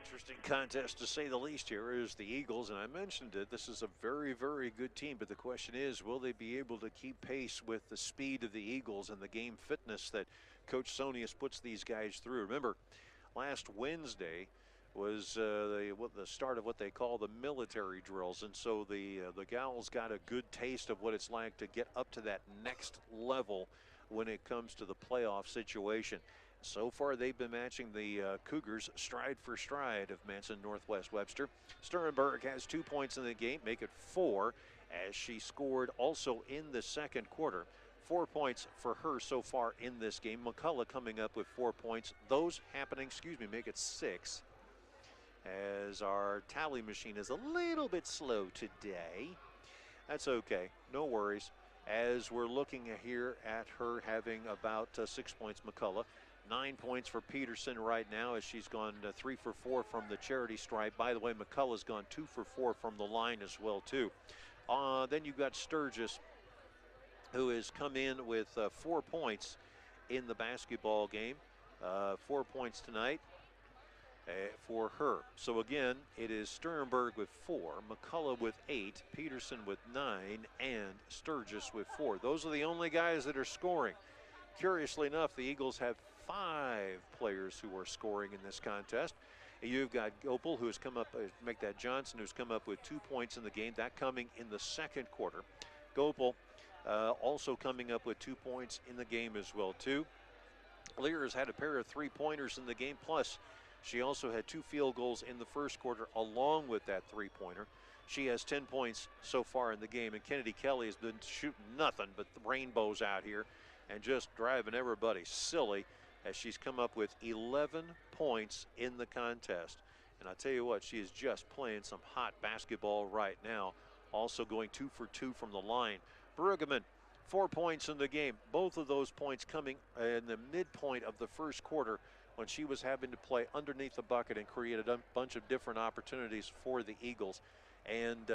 Interesting contest to say the least here is the Eagles, and I mentioned it. This is a very, very good team, but the question is, will they be able to keep pace with the speed of the Eagles and the game fitness that Coach Sonius puts these guys through? Remember, last Wednesday was the start of what they call the military drills, and so the gals got a good taste of what it's like to get up to that next level when it comes to the playoff situation. So far, they've been matching the Cougars stride for stride of Manson Northwest Webster. Sternberg has 2 points in the game, make it 4, as she scored also in the second quarter. 4 points for her so far in this game. McCullough coming up with 4 points. Those happening, make it 6, as our tally machine is a little bit slow today. That's okay, no worries, as we're looking here at her having about 6 points, McCullough. 9 points for Peterson right now, as she's gone 3 for 4 from the charity stripe. By the way, McCullough's gone 2 for 4 from the line as well, too. Then you've got Sturgis, who has come in with 4 points in the basketball game. 4 points tonight for her. So again, it is Sternberg with 4, McCullough with 8, Peterson with 9, and Sturgis with 4. Those are the only guys that are scoring. Curiously enough, the Eagles have 5 players who are scoring in this contest. You've got Gopel, who has come up, make that Johnson, who's come up with 2 points in the game, that coming in the second quarter. Gopel also coming up with 2 points in the game as well, too. Lear has had a pair of 3-pointers in the game, plus she also had 2 field goals in the first quarter along with that 3-pointer. She has 10 points so far in the game, and Kennedy Kelly has been shooting nothing but the rainbows out here and just driving everybody silly, as she's come up with 11 points in the contest. And I tell you what, she is just playing some hot basketball right now, also going 2 for 2 from the line. Bruggeman, 4 points in the game. Both of those points coming in the midpoint of the first quarter when she was having to play underneath the bucket and created a bunch of different opportunities for the Eagles. And,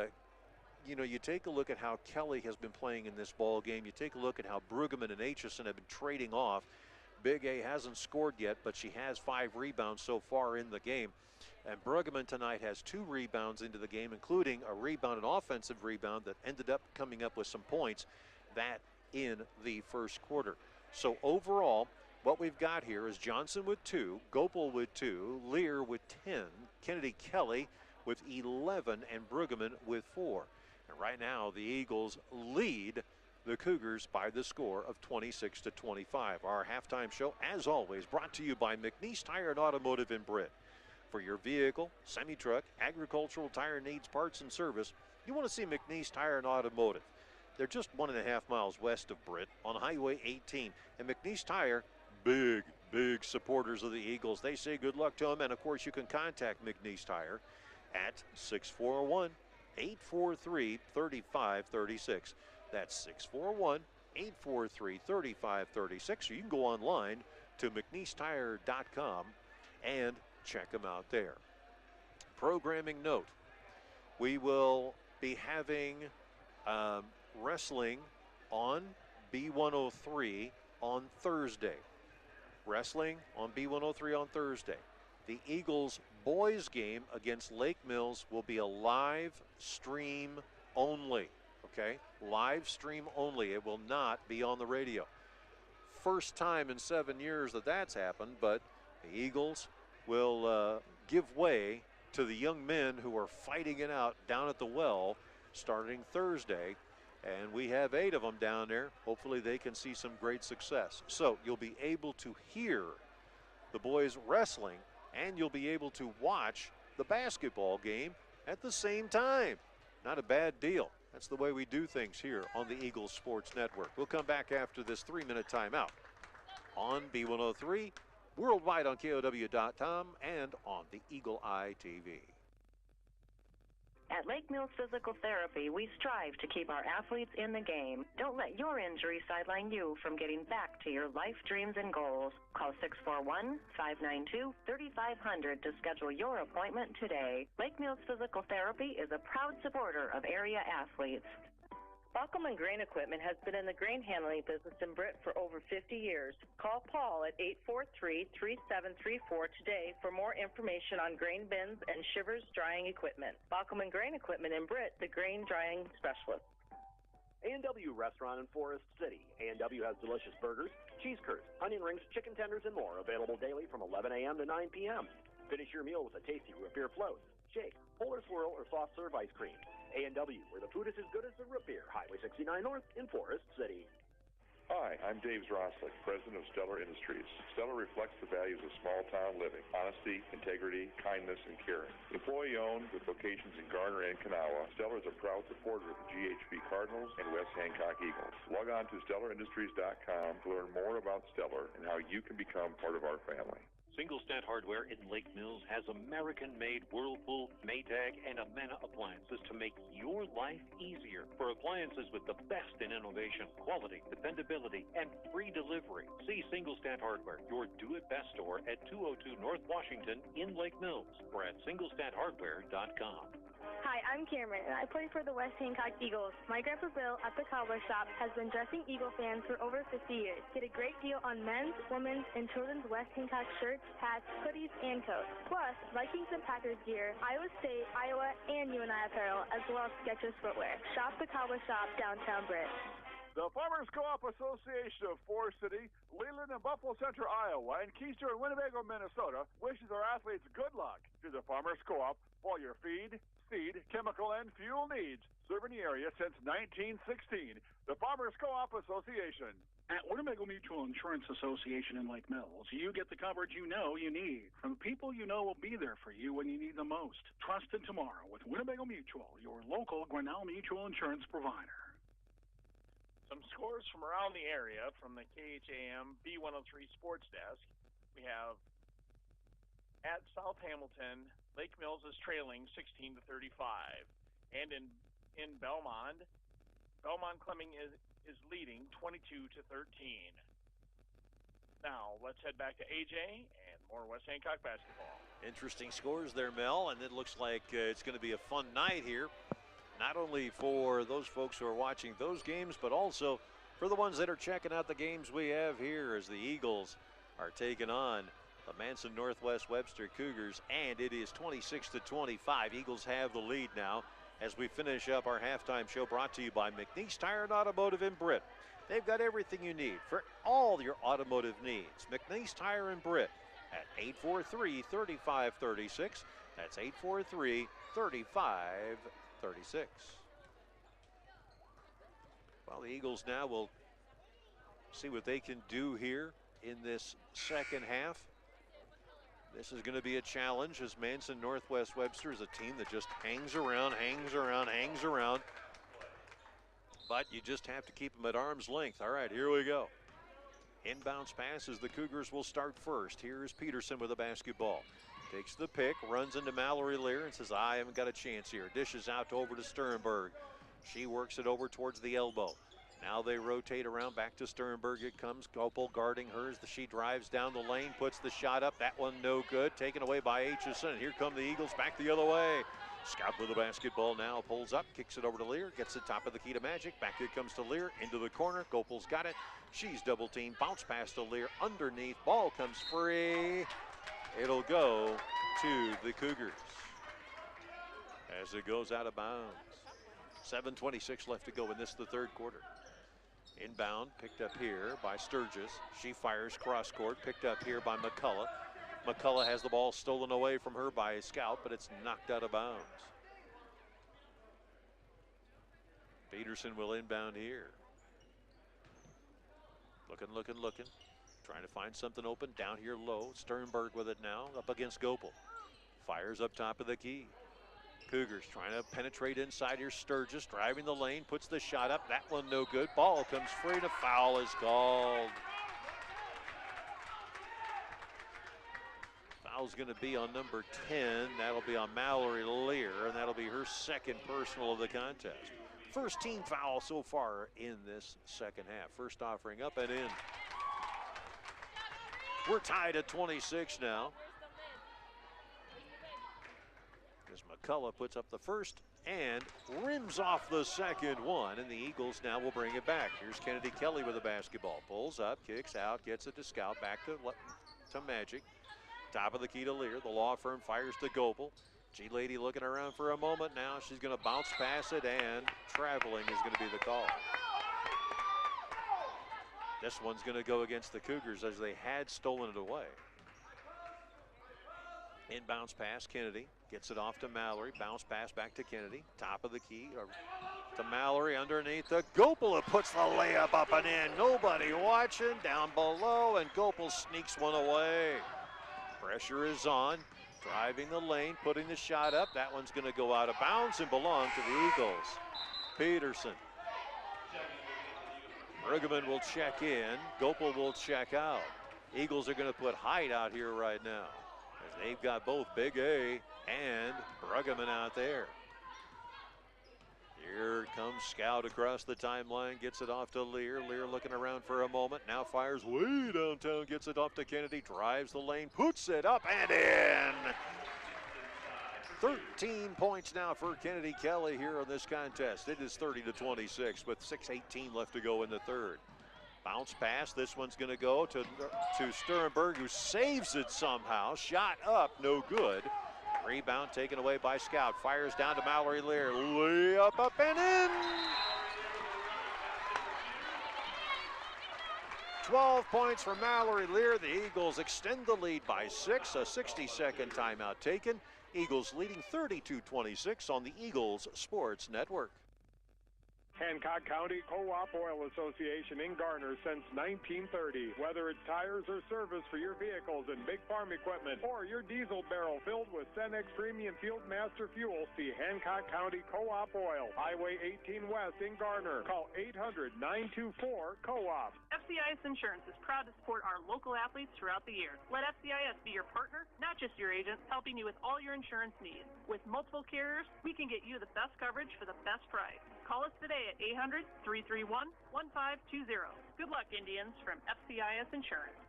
you know, you take a look at how Kelly has been playing in this ball game. You take a look at how Brueggemann and Aitchison have been trading off. Big A hasn't scored yet, but she has 5 rebounds so far in the game. And Brueggemann tonight has 2 rebounds into the game, including a rebound, an offensive rebound that ended up coming up with some points, that in the first quarter. So overall, what we've got here is Johnson with 2, Gopel with 2, Lear with 10, Kennedy Kelly with 11, and Brueggemann with 4. And right now, the Eagles lead the Cougars by the score of 26-25. Our halftime show, as always, brought to you by McNeese Tire and Automotive in Britt. For your vehicle, semi-truck, agricultural tire needs, parts, and service, you want to see McNeese Tire and Automotive. They're just 1.5 miles west of Britt on Highway 18. And McNeese Tire, big supporters of the Eagles. They say good luck to them. And, of course, you can contact McNeese Tire at 641-843-3536. That's 641-843-3536. Or you can go online to McNeeseTire.com and check them out there. Programming note, we will be having wrestling on B103 on Thursday. Wrestling on B103 on Thursday. The Eagles boys game against Lake Mills will be a live stream only. Okay, live stream only. It will not be on the radio. First time in 7 years that that's happened, but the Eagles will give way to the young men who are fighting it out down at the well starting Thursday. And we have 8 of them down there. Hopefully they can see some great success. So you'll be able to hear the boys wrestling, and you'll be able to watch the basketball game at the same time. Not a bad deal. That's the way we do things here on the Eagles Sports Network. We'll come back after this 3-minute timeout on B103, worldwide on KOW.com, and on the Eagle Eye TV. At Lake Mills Physical Therapy, we strive to keep our athletes in the game. Don't let your injury sideline you from getting back to your life dreams and goals. Call 641-592-3500 to schedule your appointment today. Lake Mills Physical Therapy is a proud supporter of area athletes. Baukelman Grain Equipment has been in the grain handling business in Britt for over 50 years. Call Paul at 843-3734 today for more information on grain bins and shivers drying equipment. Baukelman Grain Equipment in Britt, the grain drying specialist. A&W Restaurant in Forest City. A&W has delicious burgers, cheese curds, onion rings, chicken tenders, and more available daily from 11 a.m. to 9 p.m. Finish your meal with a tasty root beer float, shake, polar swirl, or soft serve ice cream. A&W, where the food is as good as the root beer. Highway 69 North in Forest City. Hi, I'm Dave Zroslik, president of Stellar Industries. Stellar reflects the values of small-town living: honesty, integrity, kindness, and caring. Employee-owned with locations in Garner and Kanawha, Stellar is a proud supporter of the GHB Cardinals and West Hancock Eagles. Log on to StellarIndustries.com to learn more about Stellar and how you can become part of our family. Single-Stat Hardware in Lake Mills has American-made Whirlpool, Maytag, and Amana appliances to make your life easier. For appliances with the best in innovation, quality, dependability, and free delivery, see Single-Stat Hardware, your do-it-best store at 202 North Washington in Lake Mills, or at SingleStatHardware.com. Hi, I'm Cameron, and I play for the West Hancock Eagles. My Grandpa Bill at the Cobbler Shop has been dressing Eagle fans for over 50 years. Get a great deal on men's, women's, and children's West Hancock shirts, hats, hoodies, and coats. Plus, Vikings and Packers gear, Iowa State, Iowa, and UNI apparel, as well as Skechers footwear. Shop the Cobbler Shop, downtown Britt. The Farmers Co-op Association of Forest City, Leland and Buffalo Center, Iowa, and Keister and Winnebago, Minnesota wishes our athletes good luck. To the Farmers Co-op for all your feed, seed, chemical, and fuel needs. Serving the area since 1916. The Farmers Co-op Association. At Winnebago Mutual Insurance Association in Lake Mills, you get the coverage you know you need from the people you know will be there for you when you need the most. Trusted tomorrow with Winnebago Mutual, your local Grinnell Mutual Insurance provider. Some scores from around the area from the KHAM B103 Sports Desk. We have at South Hamilton, Lake Mills is trailing 16-35. And in Belmont Clemming is leading 22-13. Now, let's head back to AJ and for West Hancock basketball. Interesting scores there, Mel, and it looks like it's going to be a fun night here, not only for those folks who are watching those games, but also for the ones that are checking out the games we have here as the Eagles are taking on the Manson Northwest Webster Cougars, and it is 26-25. Eagles have the lead now as we finish up our halftime show, brought to you by McNeese Tire and Automotive in Britt. They've got everything you need for all your automotive needs. McNeese Tire and Britt at 843-3536. That's 843-3536. Well, the Eagles now will see what they can do here in this second half. This is going to be a challenge, as Manson Northwest Webster is a team that just hangs around. But you just have to keep them at arm's length. All right, here we go. Inbounds passes. The Cougars will start first. Here's Peterson with a basketball. Takes the pick, runs into Mallory Lear and says, I haven't got a chance here. Dishes out over to Sternberg. She works it over towards the elbow. Now they rotate around back to Sternberg. It comes Gopel guarding hers. She drives down the lane, puts the shot up. That one no good. Taken away by IGHSAU. Here come the Eagles back the other way. Scout with the basketball now, pulls up, kicks it over to Lear, gets the top of the key to Magic. Back it comes to Lear, into the corner. Gopel's got it. She's double teamed. Bounce pass to Lear underneath. Ball comes free. It'll go to the Cougars as it goes out of bounds. 7:26 left to go in this, the third quarter. Inbound, picked up here by Sturgis. She fires cross court, picked up here by McCullough. McCullough has the ball stolen away from her by a Scout, but it's knocked out of bounds. Peterson will inbound here. Looking. Trying to find something open down here low. Sternberg with it now, up against Gopel. Fires up top of the key. Cougars trying to penetrate inside here. Sturgis driving the lane, puts the shot up. That one no good. Ball comes free and a foul is called. Foul's going to be on number 10. That'll be on Mallory Lear, and that'll be her second personal of the contest. First team foul so far in this second half. First offering up and in. We're tied at 26 now. As McCullough puts up the first and rims off the second one, and the Eagles now will bring it back. Here's Kennedy Kelly with the basketball. Pulls up, kicks out, gets it to Scout, back to Magic. Top of the key to Lear. The law firm fires to Gopel. G-Lady looking around for a moment now. She's going to bounce pass it, and traveling is going to be the call. This one's going to go against the Cougars as they had stolen it away. Inbounds pass, Kennedy gets it off to Mallory. Bounce pass back to Kennedy. Top of the key to Mallory underneath the Gopel. Puts the layup up and in. Nobody watching down below, and Gopel sneaks one away. Pressure is on. Driving the lane, putting the shot up. That one's going to go out of bounds and belong to the Eagles. Peterson. Bruggeman will check in. Gopel will check out. Eagles are going to put Hyde out here right now, as they've got both Big A and Bruggeman out there. Here comes Scout across the timeline, gets it off to Lear. Lear looking around for a moment, now fires way downtown, gets it off to Kennedy, drives the lane, puts it up and in. 13 points now for Kennedy Kelly here on this contest. It is 30-26 with 6:18 left to go in the third. Bounce pass, this one's going to go to Sternberg, who saves it somehow. Shot up, no good. Rebound taken away by Scout. Fires down to Mallory Lear. Layup up and in. 12 points for Mallory Lear. The Eagles extend the lead by 6. A 60-second timeout taken. Eagles leading 32-26 on the Eagles Sports Network. Hancock County Co-op Oil Association in Garner since 1930. Whether it's tires or service for your vehicles and big farm equipment, or your diesel barrel filled with Cenex Premium Field Master Fuel, see Hancock County Co-op Oil, Highway 18 West in Garner. Call 800-924-COOP. FCIS Insurance is proud to support our local athletes throughout the year. Let FCIS be your partner, not just your agent, helping you with all your insurance needs. With multiple carriers, we can get you the best coverage for the best price. Call us today at 800-331-1520. Good luck, Indians, from FCIS Insurance.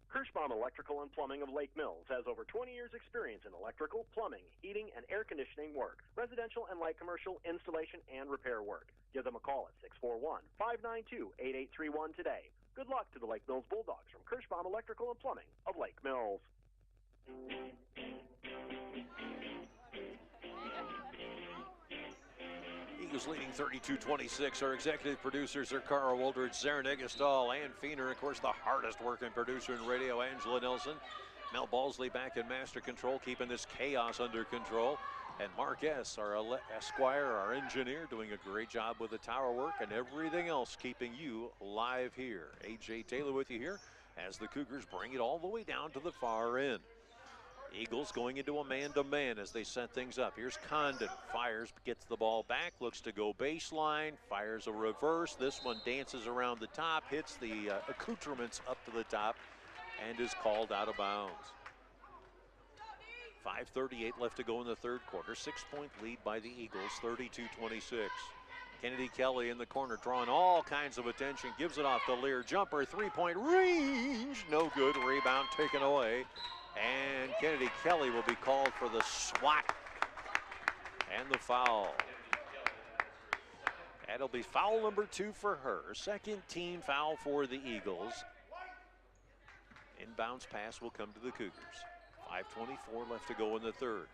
Kirschbaum Electrical and Plumbing of Lake Mills has over 20 years experience in electrical, plumbing, heating, and air conditioning work, residential and light commercial installation and repair work. Give them a call at 641-592-8831 today. Good luck to the Lake Mills Bulldogs from Kirschbaum Electrical and Plumbing of Lake Mills. Eagles leading 32-26. Our executive producers are Carl Woldridge, Zarin Eggestal, Ann Feener, of course, the hardest working producer in radio, Angela Nelson. Mel Balsley back in master control, keeping this chaos under control. And Mark S., our Esquire, our engineer, doing a great job with the tower work and everything else, keeping you live here. A.J. Taylor with you here as the Cougars bring it all the way down to the far end. Eagles going into a man-to-man as they set things up. Here's Condon, fires, gets the ball back, looks to go baseline, fires a reverse. This one dances around the top, hits the accoutrements up to the top, and is called out of bounds. 5:38 left to go in the third quarter. 6-point lead by the Eagles, 32-26. Kennedy Kelly in the corner drawing all kinds of attention, gives it off to Lear. Jumper, three-point range, no good, rebound taken away. And Kennedy Kelly will be called for the swat and the foul. That'll be foul number 2 for her. Second team foul for the Eagles. Inbounds pass will come to the Cougars. 5:24 left to go in the third.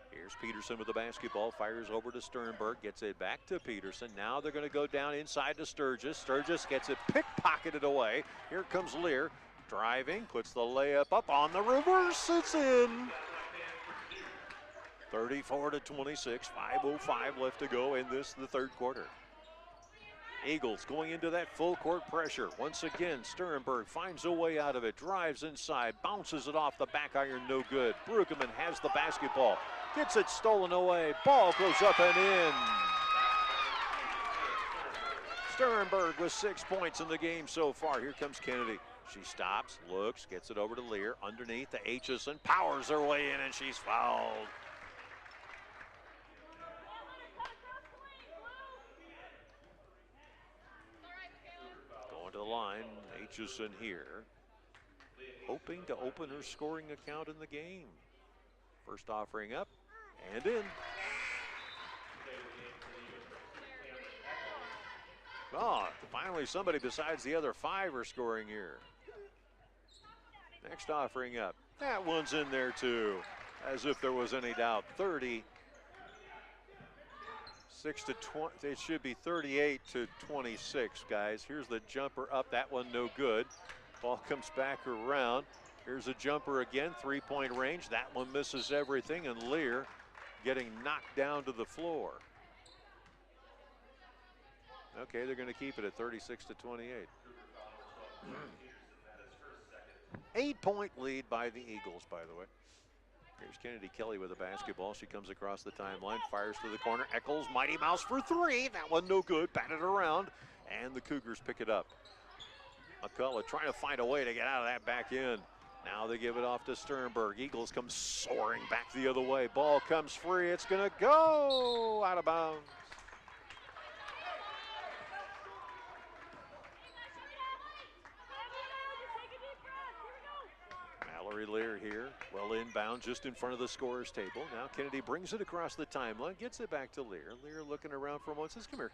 Here's Peterson with the basketball, fires over to Sternberg, gets it back to Peterson. Now they're going to go down inside to Sturgis. Sturgis gets it pickpocketed away. Here comes Lear. Driving, puts the layup up on the reverse, it's in. 34-26, 5:05 left to go in the third quarter. Eagles going into that full court pressure. Once again, Sternberg finds a way out of it, drives inside, bounces it off the back iron, no good. Brueggemann has the basketball, gets it stolen away, ball goes up and in. Sternberg with 6 points in the game so far. Here comes Kennedy. She stops, looks, gets it over to Lear. Underneath to Aitchison, powers her way in, and she's fouled. Going to the line, Aitchison here, hoping to open her scoring account in the game. First offering up, and in. Oh, finally somebody besides the other 5 are scoring here. Next offering up. That one's in there too, as if there was any doubt. 36-20. It should be 38-26, guys. Here's the jumper up. That one no good. Ball comes back around. Here's a jumper again, 3-point range. That one misses everything, and Lear getting knocked down to the floor. Okay, they're going to keep it at 36-28. 8-point lead by the Eagles, by the way. Here's Kennedy Kelly with the basketball. She comes across the timeline, fires to the corner. Eccles, Mighty Mouse for 3. That one no good, batted around, and the Cougars pick it up. McCullough trying to find a way to get out of that back end. Now they give it off to Sternberg. Eagles come soaring back the other way. Ball comes free. It's going to go out of bounds. Mallory Lear here, well inbound, just in front of the scorer's table. Now Kennedy brings it across the timeline, gets it back to Lear. Lear looking around for a moment, says, come here.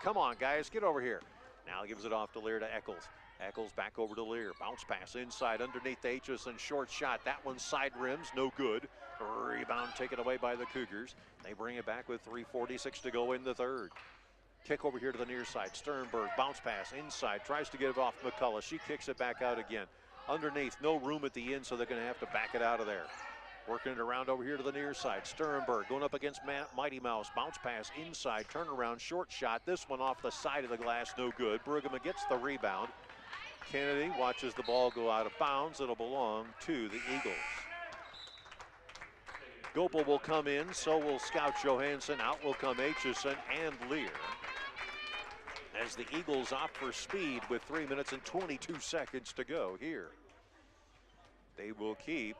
Come on, guys, get over here. Now gives it off to Lear to Eccles. Eccles back over to Lear. Bounce pass inside underneath Aitchison. Short shot. That one side rims. No good. Rebound taken away by the Cougars. They bring it back with 3:46 to go in the third. Kick over here to the near side. Sternberg. Bounce pass inside. Tries to get it off McCullough. She kicks it back out again. Underneath. No room at the end, so they're going to have to back it out of there. Working it around over here to the near side. Sternberg going up against Mighty Mouse. Bounce pass inside. Turnaround. Short shot. This one off the side of the glass. No good. Brueggemann gets the rebound. Kennedy watches the ball go out of bounds. It'll belong to the Eagles. Gopel will come in. So will Scout Johansson. Out will come Aitchison and Lear. As the Eagles opt for speed with 3 minutes and 22 seconds to go here. They will keep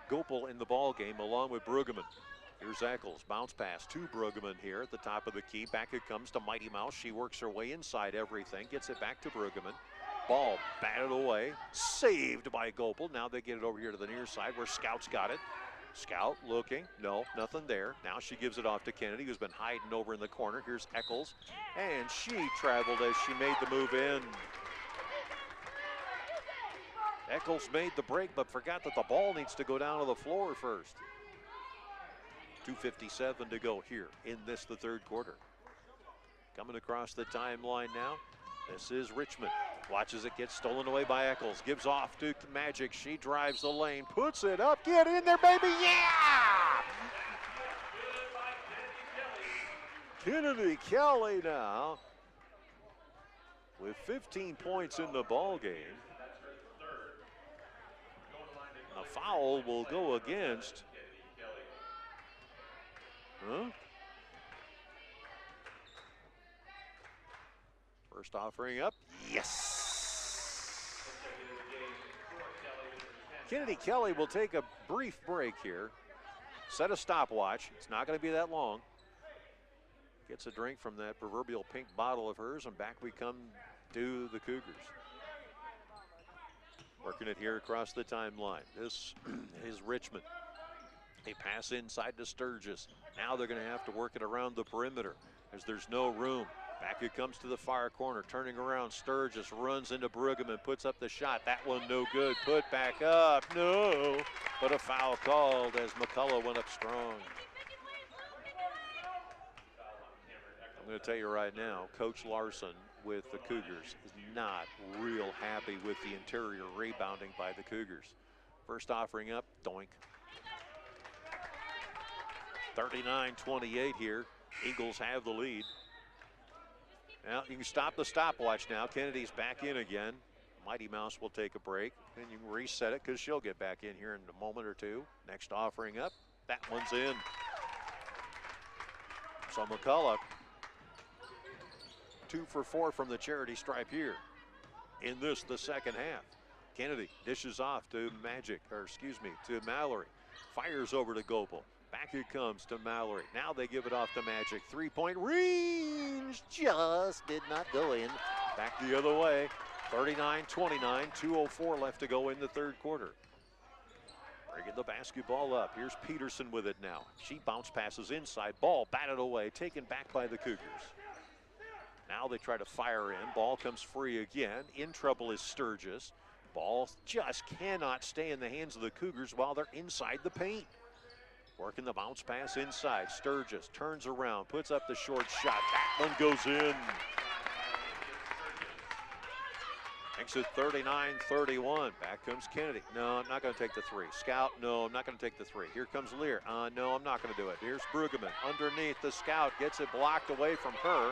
Gopel in the ball game along with Brueggemann. Here's Eccles, bounce pass to Brueggemann here at the top of the key. Back it comes to Mighty Mouse. She works her way inside everything, gets it back to Brueggemann. Ball batted away, saved by Gopel. Now they get it over here to the near side where Scout's got it. Scout looking, no, nothing there. Now she gives it off to Kennedy, who's been hiding over in the corner. Here's Eccles, and she traveled as she made the move in. Eccles made the break, but forgot that the ball needs to go down to the floor first. 2:57 to go here in this, the third quarter. Coming across the timeline now, this is Richmond. Watches it get stolen away by Eccles. Gives off to Magic. She drives the lane, puts it up. Get in there, baby, yeah! Kennedy Kelly now with 15 points in the ball game. A foul will go against. First offering up. Yes! Kennedy Kelly will take a brief break here. Set a stopwatch. It's not going to be that long. Gets a drink from that proverbial pink bottle of hers, and back we come to the Cougars. Working it here across the timeline. This is Richmond. A pass inside to Sturgis. Now they're going to have to work it around the perimeter as there's no room. Back it comes to the far corner. Turning around, Sturgis runs into Bruggeman, puts up the shot. That one no good. Put back up. No. But a foul called as McCullough went up strong. I'm going to tell you right now, Coach Larson with the Cougars is not real happy with the interior rebounding by the Cougars. First offering up, doink. 39-28 here. Eagles have the lead. Now you can stop the stopwatch now. Kennedy's back in again. Mighty Mouse will take a break, and you can reset it because she'll get back in here in a moment or two. Next offering up, that one's in. So McCullough, 2 for 4 from the charity stripe here in this, the second half. Kennedy dishes off to to Mallory. Fires over to Gopel. Back it comes to Mallory. Now they give it off to Magic. 3-point range just did not go in. Back the other way. 39-29, 2:04 left to go in the third quarter. Bringing the basketball up. Here's Peterson with it now. She bounce passes inside. Ball batted away, taken back by the Cougars. Now they try to fire in. Ball comes free again. In trouble is Sturgis. Ball just cannot stay in the hands of the Cougars while they're inside the paint. Working the bounce pass inside. Sturgis turns around, puts up the short shot. That one goes in. Makes it 39-31. Back comes Kennedy. No, I'm not going to take the three. Scout, no, I'm not going to take the three. Here comes Lear. No, I'm not going to do it. Here's Bruggeman underneath the Scout. Gets it blocked away from her.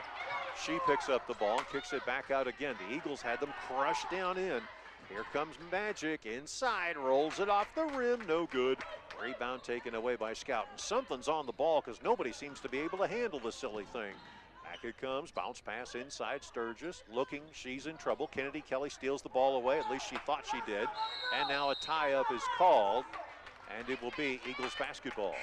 She picks up the ball and kicks it back out again. The Eagles had them crushed down in. Here comes Magic inside. Rolls it off the rim. No good. Rebound taken away by Scout. And something's on the ball because nobody seems to be able to handle the silly thing. Back it comes. Bounce pass inside. Sturgis looking. She's in trouble. Kennedy Kelly steals the ball away. At least she thought she did. And now a tie-up is called. And it will be Eagles basketball.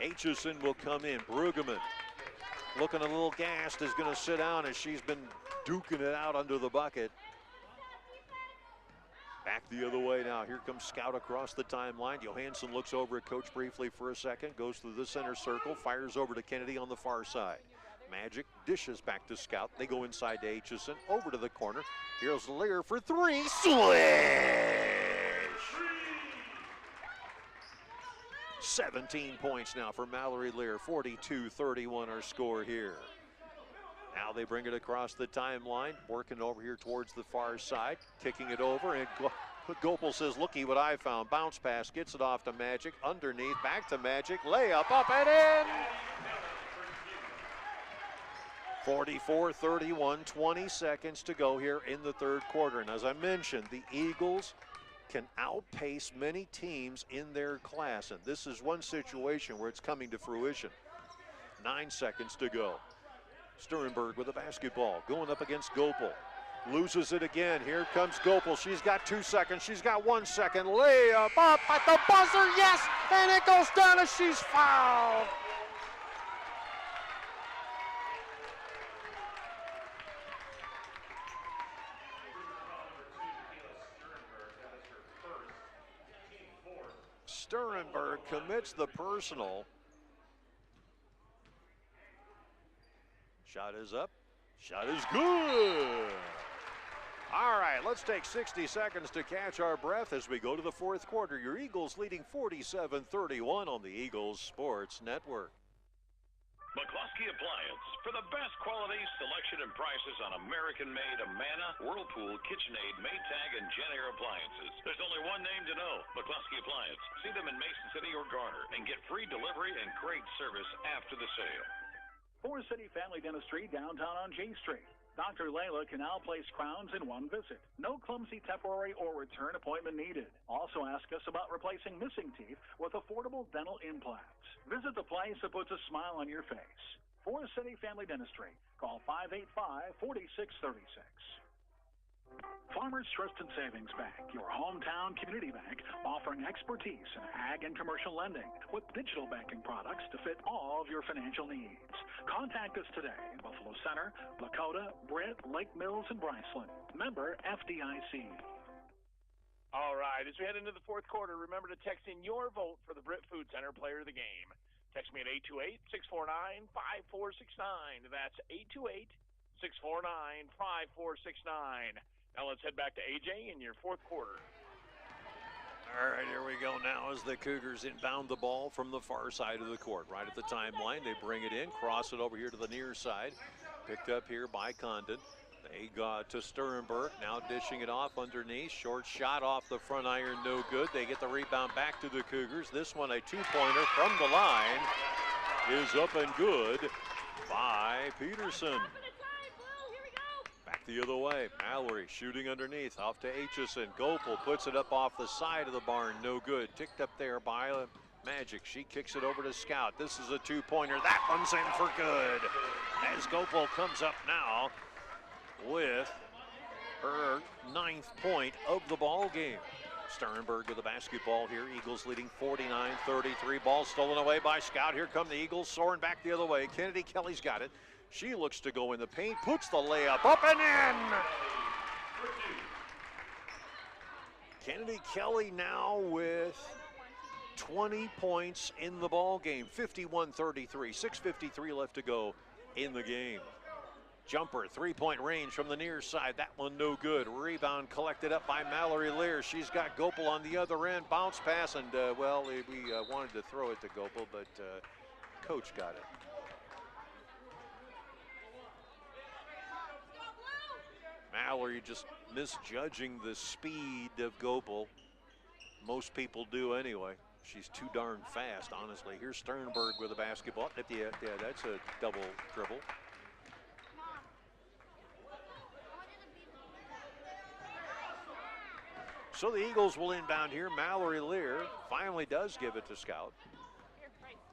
Aitchison will come in. Bruggeman looking a little gassed is going to sit down as she's been duking it out under the bucket. Back the other way now. Here comes Scout across the timeline. Johansson looks over at Coach briefly for a second. Goes through the center circle. Fires over to Kennedy on the far side. Magic dishes back to Scout. They go inside to Aitchison. Over to the corner. Here's Lear for three. Swish! 17 points now for Mallory Lear. 42-31 our score here. Now they bring it across the timeline, working over here towards the far side, kicking it over, and Gopel says, looky what I found. Bounce pass, gets it off to Magic, underneath, back to Magic, layup, up and in! 44-31, 20 seconds to go here in the third quarter. And as I mentioned, the Eagles can outpace many teams in their class, and this is one situation where it's coming to fruition. 9 seconds to go. Sternberg with the basketball, going up against Gopel. Loses it again. Here comes Gopel. She's got 2 seconds. She's got 1 second. Layup up at the buzzer. Yes! And it goes down as she's fouled. Sternberg commits the personal. Shot is up. Shot is good. All right, let's take 60 seconds to catch our breath as we go to the fourth quarter. Your Eagles leading 47-31 on the Eagles Sports Network. McCluskey Appliance for the best quality, selection, and prices on American-made Amana, Whirlpool, KitchenAid, Maytag, and Jenn-Air appliances. There's only one name to know, McCluskey Appliance. See them in Mason City or Garner and get free delivery and great service after the sale. Forest City Family Dentistry downtown on J Street. Dr. Layla can now place crowns in one visit. No clumsy temporary or return appointment needed. Also ask us about replacing missing teeth with affordable dental implants. Visit the place that puts a smile on your face. Forest City Family Dentistry. Call 585-4636. Farmers Trust and Savings Bank, your hometown community bank, offering expertise in ag and commercial lending with digital banking products to fit all of your financial needs. Contact us today in Buffalo Center, Lakota, Britt, Lake Mills, and Bryceland. Member FDIC. All right, as we head into the fourth quarter, remember to text in your vote for the Britt Food Center Player of the Game. Text me at 828-649-5469. That's 828-649-5469. Now let's head back to AJ in your fourth quarter. All right, here we go now as the Cougars inbound the ball from the far side of the court. Right at the timeline, they bring it in, cross it over here to the near side. Picked up here by Condon. They got to Sternberg, now dishing it off underneath. Short shot off the front iron, no good. They get the rebound back to the Cougars. This one, a two-pointer from the line, is up and good by Peterson. Back the other way, Mallory shooting underneath, off to Aitchison. Gopel puts it up off the side of the barn, no good. Ticked up there by Magic. She kicks it over to Scout. This is a two-pointer. That one's in for good. As Gopel comes up now with her 9th point of the ball game. Sternberg with the basketball here. Eagles leading 49-33. Ball stolen away by Scout. Here come the Eagles soaring back the other way. Kennedy Kelly's got it. She looks to go in the paint, puts the layup up and in. Kennedy Kelly now with 20 points in the ball game. 51-33, 6:53 left to go in the game. Jumper, three-point range from the near side. That one no good. Rebound collected up by Mallory Lear. She's got Gopel on the other end. Bounce pass, and well, we wanted to throw it to Gopel, but coach got it. Mallory just misjudging the speed of Gopel. Most people do anyway. She's too darn fast, honestly. Here's Sternberg with the basketball. Yeah, that's a double dribble. So the Eagles will inbound here. Mallory Lear finally does give it to Scout.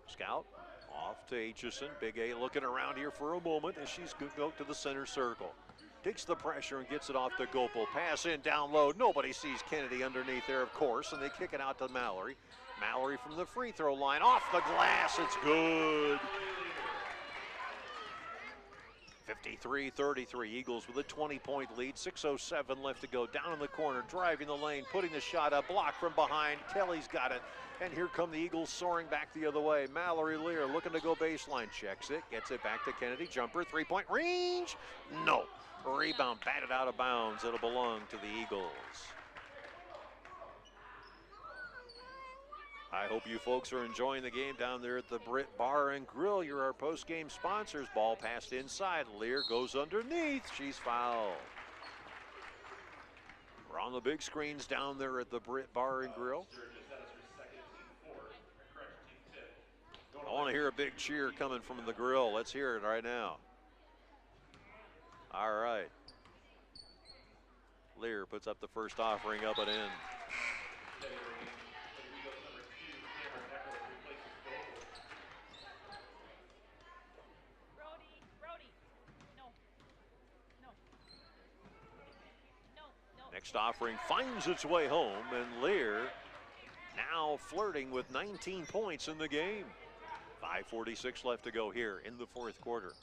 Scout off to Aitchison. Big A looking around here for a moment as she's going to go to the center circle. Takes the pressure and gets it off to Gopel. Pass in down low. Nobody sees Kennedy underneath there, of course, and they kick it out to Mallory. Mallory from the free throw line. Off the glass. It's good. 53-33. Eagles with a 20-point lead. 6:07 left to go. Down in the corner, driving the lane, putting the shot up. Block from behind. Kelly's got it. And here come the Eagles soaring back the other way. Mallory Lear looking to go baseline. Checks it. Gets it back to Kennedy. Jumper. Three-point range. No. Rebound batted out of bounds. It'll belong to the Eagles. I hope you folks are enjoying the game down there at the Britt Bar and Grill. You're our post-game sponsors. Ball passed inside. Lear goes underneath. She's fouled. We're on the big screens down there at the Britt Bar and Grill. I want to hear a big cheer coming from the grill. Let's hear it right now. All right. Lear puts up the first offering, up and in. Next offering finds its way home, and Lear now flirting with 19 points in the game. 5:46 left to go here in the fourth quarter.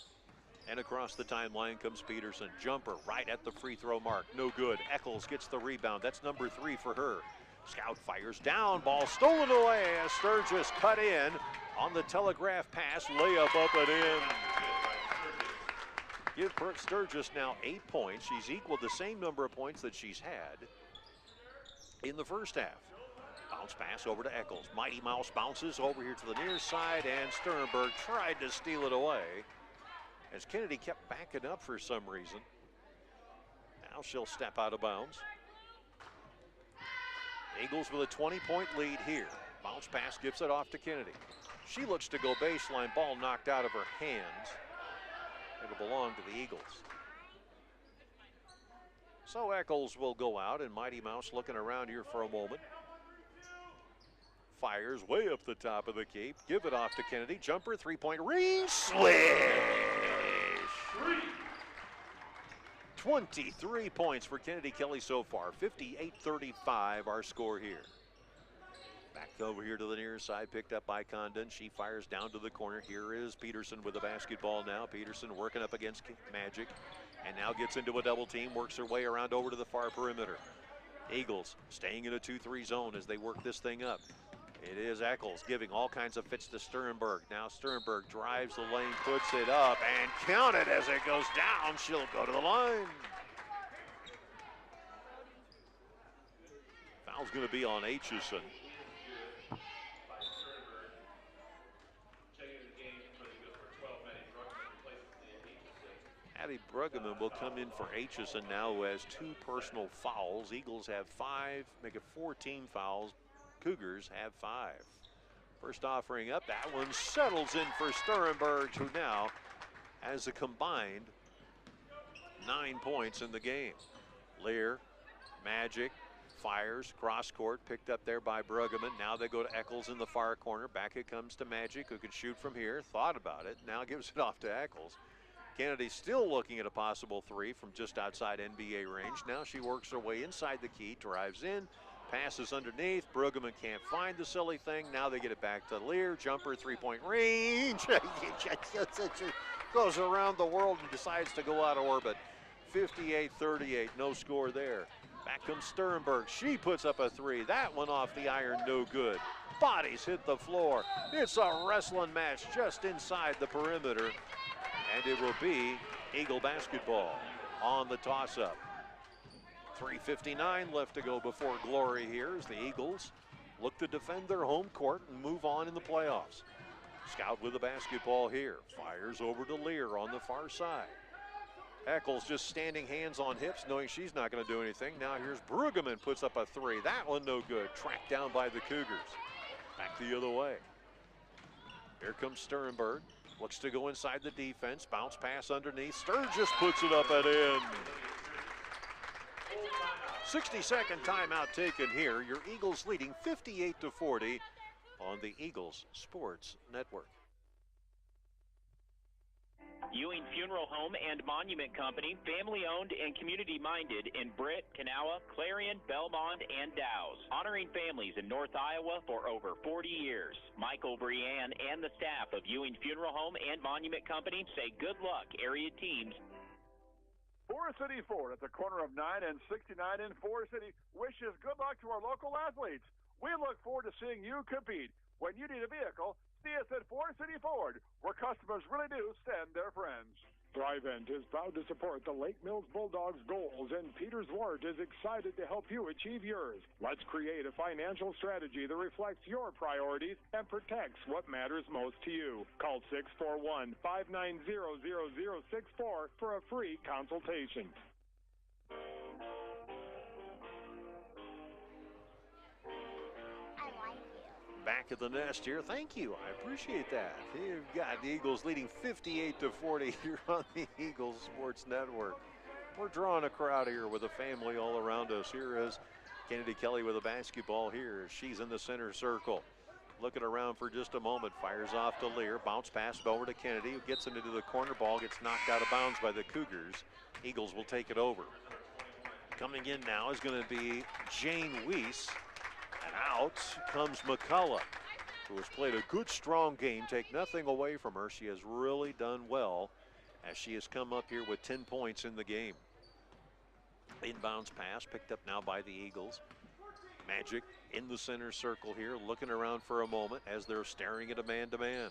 And across the timeline comes Peterson. Jumper right at the free throw mark. No good. Eccles gets the rebound. That's number 3 for her. Scout fires down, ball stolen away as Sturgis cut in on the telegraph pass, layup up and in. Give Sturgis now 8 points. She's equaled the same number of points that she's had in the first half. Bounce pass over to Eccles. Mighty Mouse bounces over here to the near side, and Sternberg tried to steal it away as Kennedy kept backing up for some reason. Now she'll step out of bounds. Eagles with a 20-point lead here. Bounce pass gives it off to Kennedy. She looks to go baseline, ball knocked out of her hands. It'll belong to the Eagles. So Eccles will go out, and Mighty Mouse looking around here for a moment. Fires way up the top of the cape. Give it off to Kennedy. Jumper, three-point range. Swish! 23 points for Kennedy Kelly so far. 58-35 our score here. Back over here to the near side, picked up by Condon. She fires down to the corner. Here is Peterson with the basketball now. Peterson working up against Magic, and now gets into a double team, works her way around over to the far perimeter. Eagles staying in a 2-3 zone as they work this thing up. It is Eccles giving all kinds of fits to Sternberg. Now Sternberg drives the lane, puts it up, and count it as it goes down. She'll go to the line. Foul's going to be on Aitchison. Abby Bruggeman will come in for Aitchison now, who has 2 personal fouls. Eagles have 5, make it 14 fouls. Cougars have 5. First offering up, that one settles in for Sternberg, who now has a combined 9 points in the game. Lear, Magic, fires, cross court, picked up there by Bruggeman. Now they go to Eccles in the far corner. Back it comes to Magic, who can shoot from here. Thought about it, now gives it off to Eccles. Kennedy still looking at a possible 3 from just outside NBA range. Now she works her way inside the key, drives in, passes underneath. Bruggeman can't find the silly thing. Now they get it back to Lear. Jumper, 3-point range. Goes around the world and decides to go out of orbit. 58-38, no score there. Back comes Sternberg. She puts up a 3. That one off the iron, no good. Bodies hit the floor. It's a wrestling match just inside the perimeter. And it will be Eagle basketball on the toss-up. 3:59 left to go before glory here as the Eagles look to defend their home court and move on in the playoffs. Scout with the basketball here. Fires over to Lear on the far side. Eccles just standing hands on hips, knowing she's not going to do anything. Now here's Bruggeman, puts up a 3. That one no good. Tracked down by the Cougars. Back the other way. Here comes Sternberg. Looks to go inside the defense. Bounce pass underneath. Sturgis puts it up and in. 60-second timeout taken here. Your Eagles leading 58-40 on the Eagles Sports Network. Ewing Funeral Home and Monument Company, family-owned and community-minded in Britt, Kanawha, Clarion, Belmont, and Dow's. Honoring families in North Iowa for over 40 years. Michael, Brianne, and the staff of Ewing Funeral Home and Monument Company say good luck, area teams. Forest City Ford at the corner of 9 and 69 in Forest City wishes good luck to our local athletes. We look forward to seeing you compete. When you need a vehicle, see us at Forest City Ford, where customers really do send their friends. Thrivent is proud to support the Lake Mills Bulldogs' goals, and Peters Wart is excited to help you achieve yours. Let's create a financial strategy that reflects your priorities and protects what matters most to you. Call 641-590-0064 for a free consultation. Back at the nest here. Thank you. I appreciate that. You've got the Eagles leading 58-40 here on the Eagles Sports Network. We're drawing a crowd here with a family all around us. Here is Kennedy Kelly with a basketball here. She's in the center circle. Looking around for just a moment. Fires off to Lear. Bounce pass over to Kennedy, who gets it into the corner. Ball gets knocked out of bounds by the Cougars. Eagles will take it over. Coming in now is going to be Jane Weiss. And out comes McCullough, who has played a good, strong game. Take nothing away from her. She has really done well as she has come up here with 10 points in the game. Inbounds pass picked up now by the Eagles. Magic in the center circle here, looking around for a moment as they're staring at a man-to-man.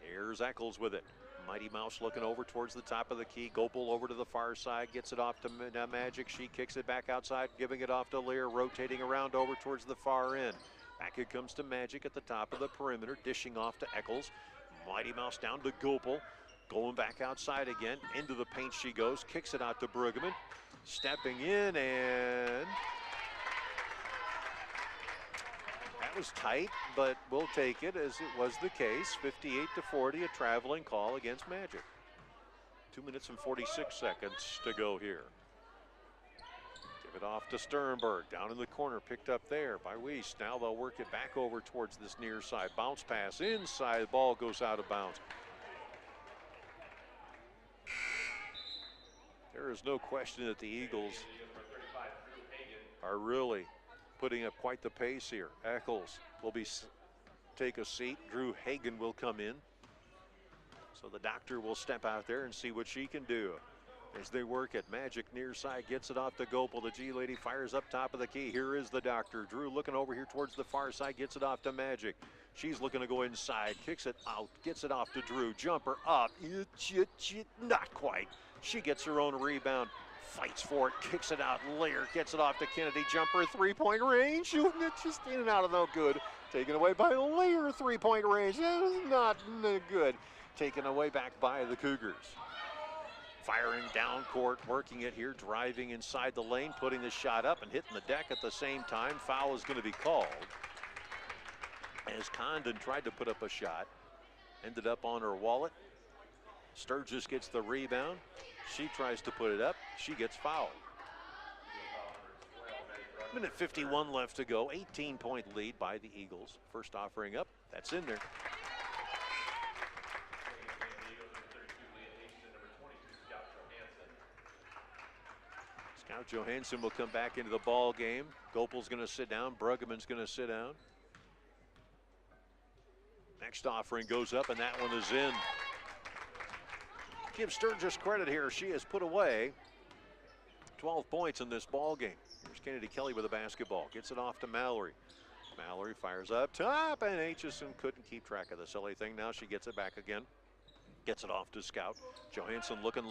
Here's Eccles with it. Mighty Mouse looking over towards the top of the key. Gopal over to the far side, gets it off to Magic. She kicks it back outside, giving it off to Lear, rotating around over towards the far end. Back it comes to Magic at the top of the perimeter, dishing off to Eccles. Mighty Mouse down to Gopal, going back outside again. Into the paint she goes, kicks it out to Bruggeman. Stepping in, and that was tight, but we'll take it as it was the case. 58-40, a traveling call against Magic. 2 minutes and 46 seconds to go here. Give it off to Sternberg, down in the corner, picked up there by Weiss. Now they'll work it back over towards this near side. Bounce pass inside, ball goes out of bounds. There is no question that the Eagles are really putting up quite the pace here. Eccles will take a seat. Drew Hagen will come in. So the doctor will step out there and see what she can do as they work it. Magic near side gets it off to Gopal. The G lady fires up top of the key. Here is the doctor. Drew looking over here towards the far side, gets it off to Magic. She's looking to go inside, kicks it out, gets it off to Drew. Jumper up, not quite. She gets her own rebound, fights for it, kicks it out. Lear gets it off to Kennedy. Jumper, three-point range, shooting it just in and out of no good. Taken away by Lear, three-point range. That is not good. Taken away back by the Cougars. Firing down court, working it here, driving inside the lane, putting the shot up and hitting the deck at the same time. Foul is going to be called as Condon tried to put up a shot. Ended up on her wallet. Sturgis gets the rebound. She tries to put it up. She gets fouled. Minute 51 left to go. 18-point lead by the Eagles. First offering up. That's in there. Scout Johansson will come back into the ball game. Gopal's going to sit down. Bruggeman's going to sit down. Next offering goes up, and that one is in. Give Sturgis credit here. She has put away 12 points in this ball game. Here's Kennedy Kelly with a basketball. Gets it off to Mallory. Mallory fires up top, and Aitchison couldn't keep track of the silly thing. Now she gets it back again. Gets it off to Scout. Johansson looking,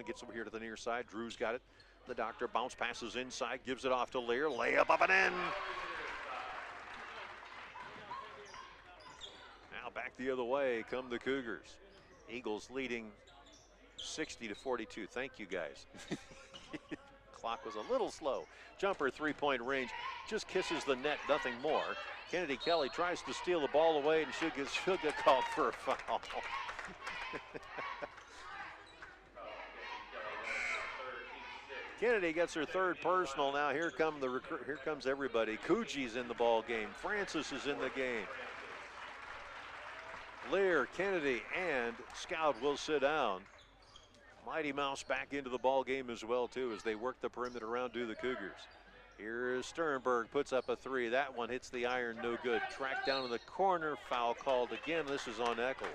gets over here to the near side. Drew's got it. The doctor bounce passes inside, gives it off to Lear. Layup up and in. Now back the other way come the Cougars. Eagles leading 60-42. Thank you, guys. Clock was a little slow. Jumper, three-point range, just kisses the net, nothing more. Kennedy Kelly tries to steal the ball away, and she'll get called for a foul. Kennedy gets her third personal. Now here comes everybody. Coogie's in the ball game. Francis is in the game. Lear, Kennedy, and Scout will sit down. Mighty Mouse back into the ball game as well too as they work the perimeter around the Cougars. Here is Sternberg, puts up a three. That one hits the iron, no good. Tracked down in the corner, foul called again. This is on Eccles.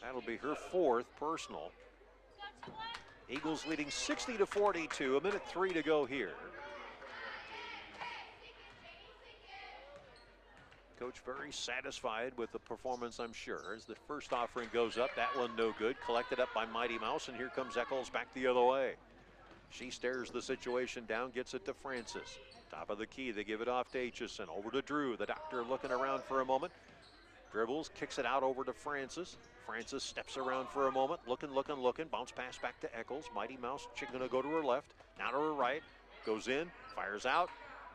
That'll be her fourth personal. Eagles leading 60-42, a minute 3 to go here. Coach very satisfied with the performance, I'm sure. As the first offering goes up, that one no good. Collected up by Mighty Mouse, and here comes Eccles back the other way. She stares the situation down, gets it to Francis. Top of the key, they give it off to Aitchison. Over to Drew, the doctor looking around for a moment. Dribbles, kicks it out over to Francis. Francis steps around for a moment, looking. Bounce pass back to Eccles. Mighty Mouse, she's gonna go to her left, now to her right. Goes in, fires out.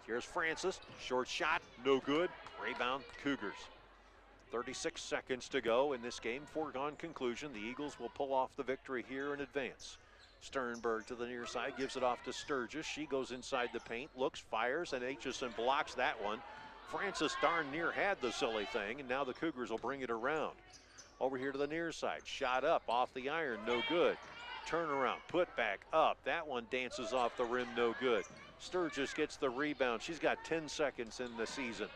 Here's Francis, short shot, no good. Rebound, Cougars. 36 seconds to go in this game. Foregone conclusion. The Eagles will pull off the victory here in advance. Sternberg to the near side, gives it off to Sturgis. She goes inside the paint, looks, fires, and Aitchison blocks that one. Francis darn near had the silly thing, and now the Cougars will bring it around. Over here to the near side, shot up off the iron, no good. Turnaround, put back up. That one dances off the rim, no good. Sturgis gets the rebound. She's got 10 seconds in the season.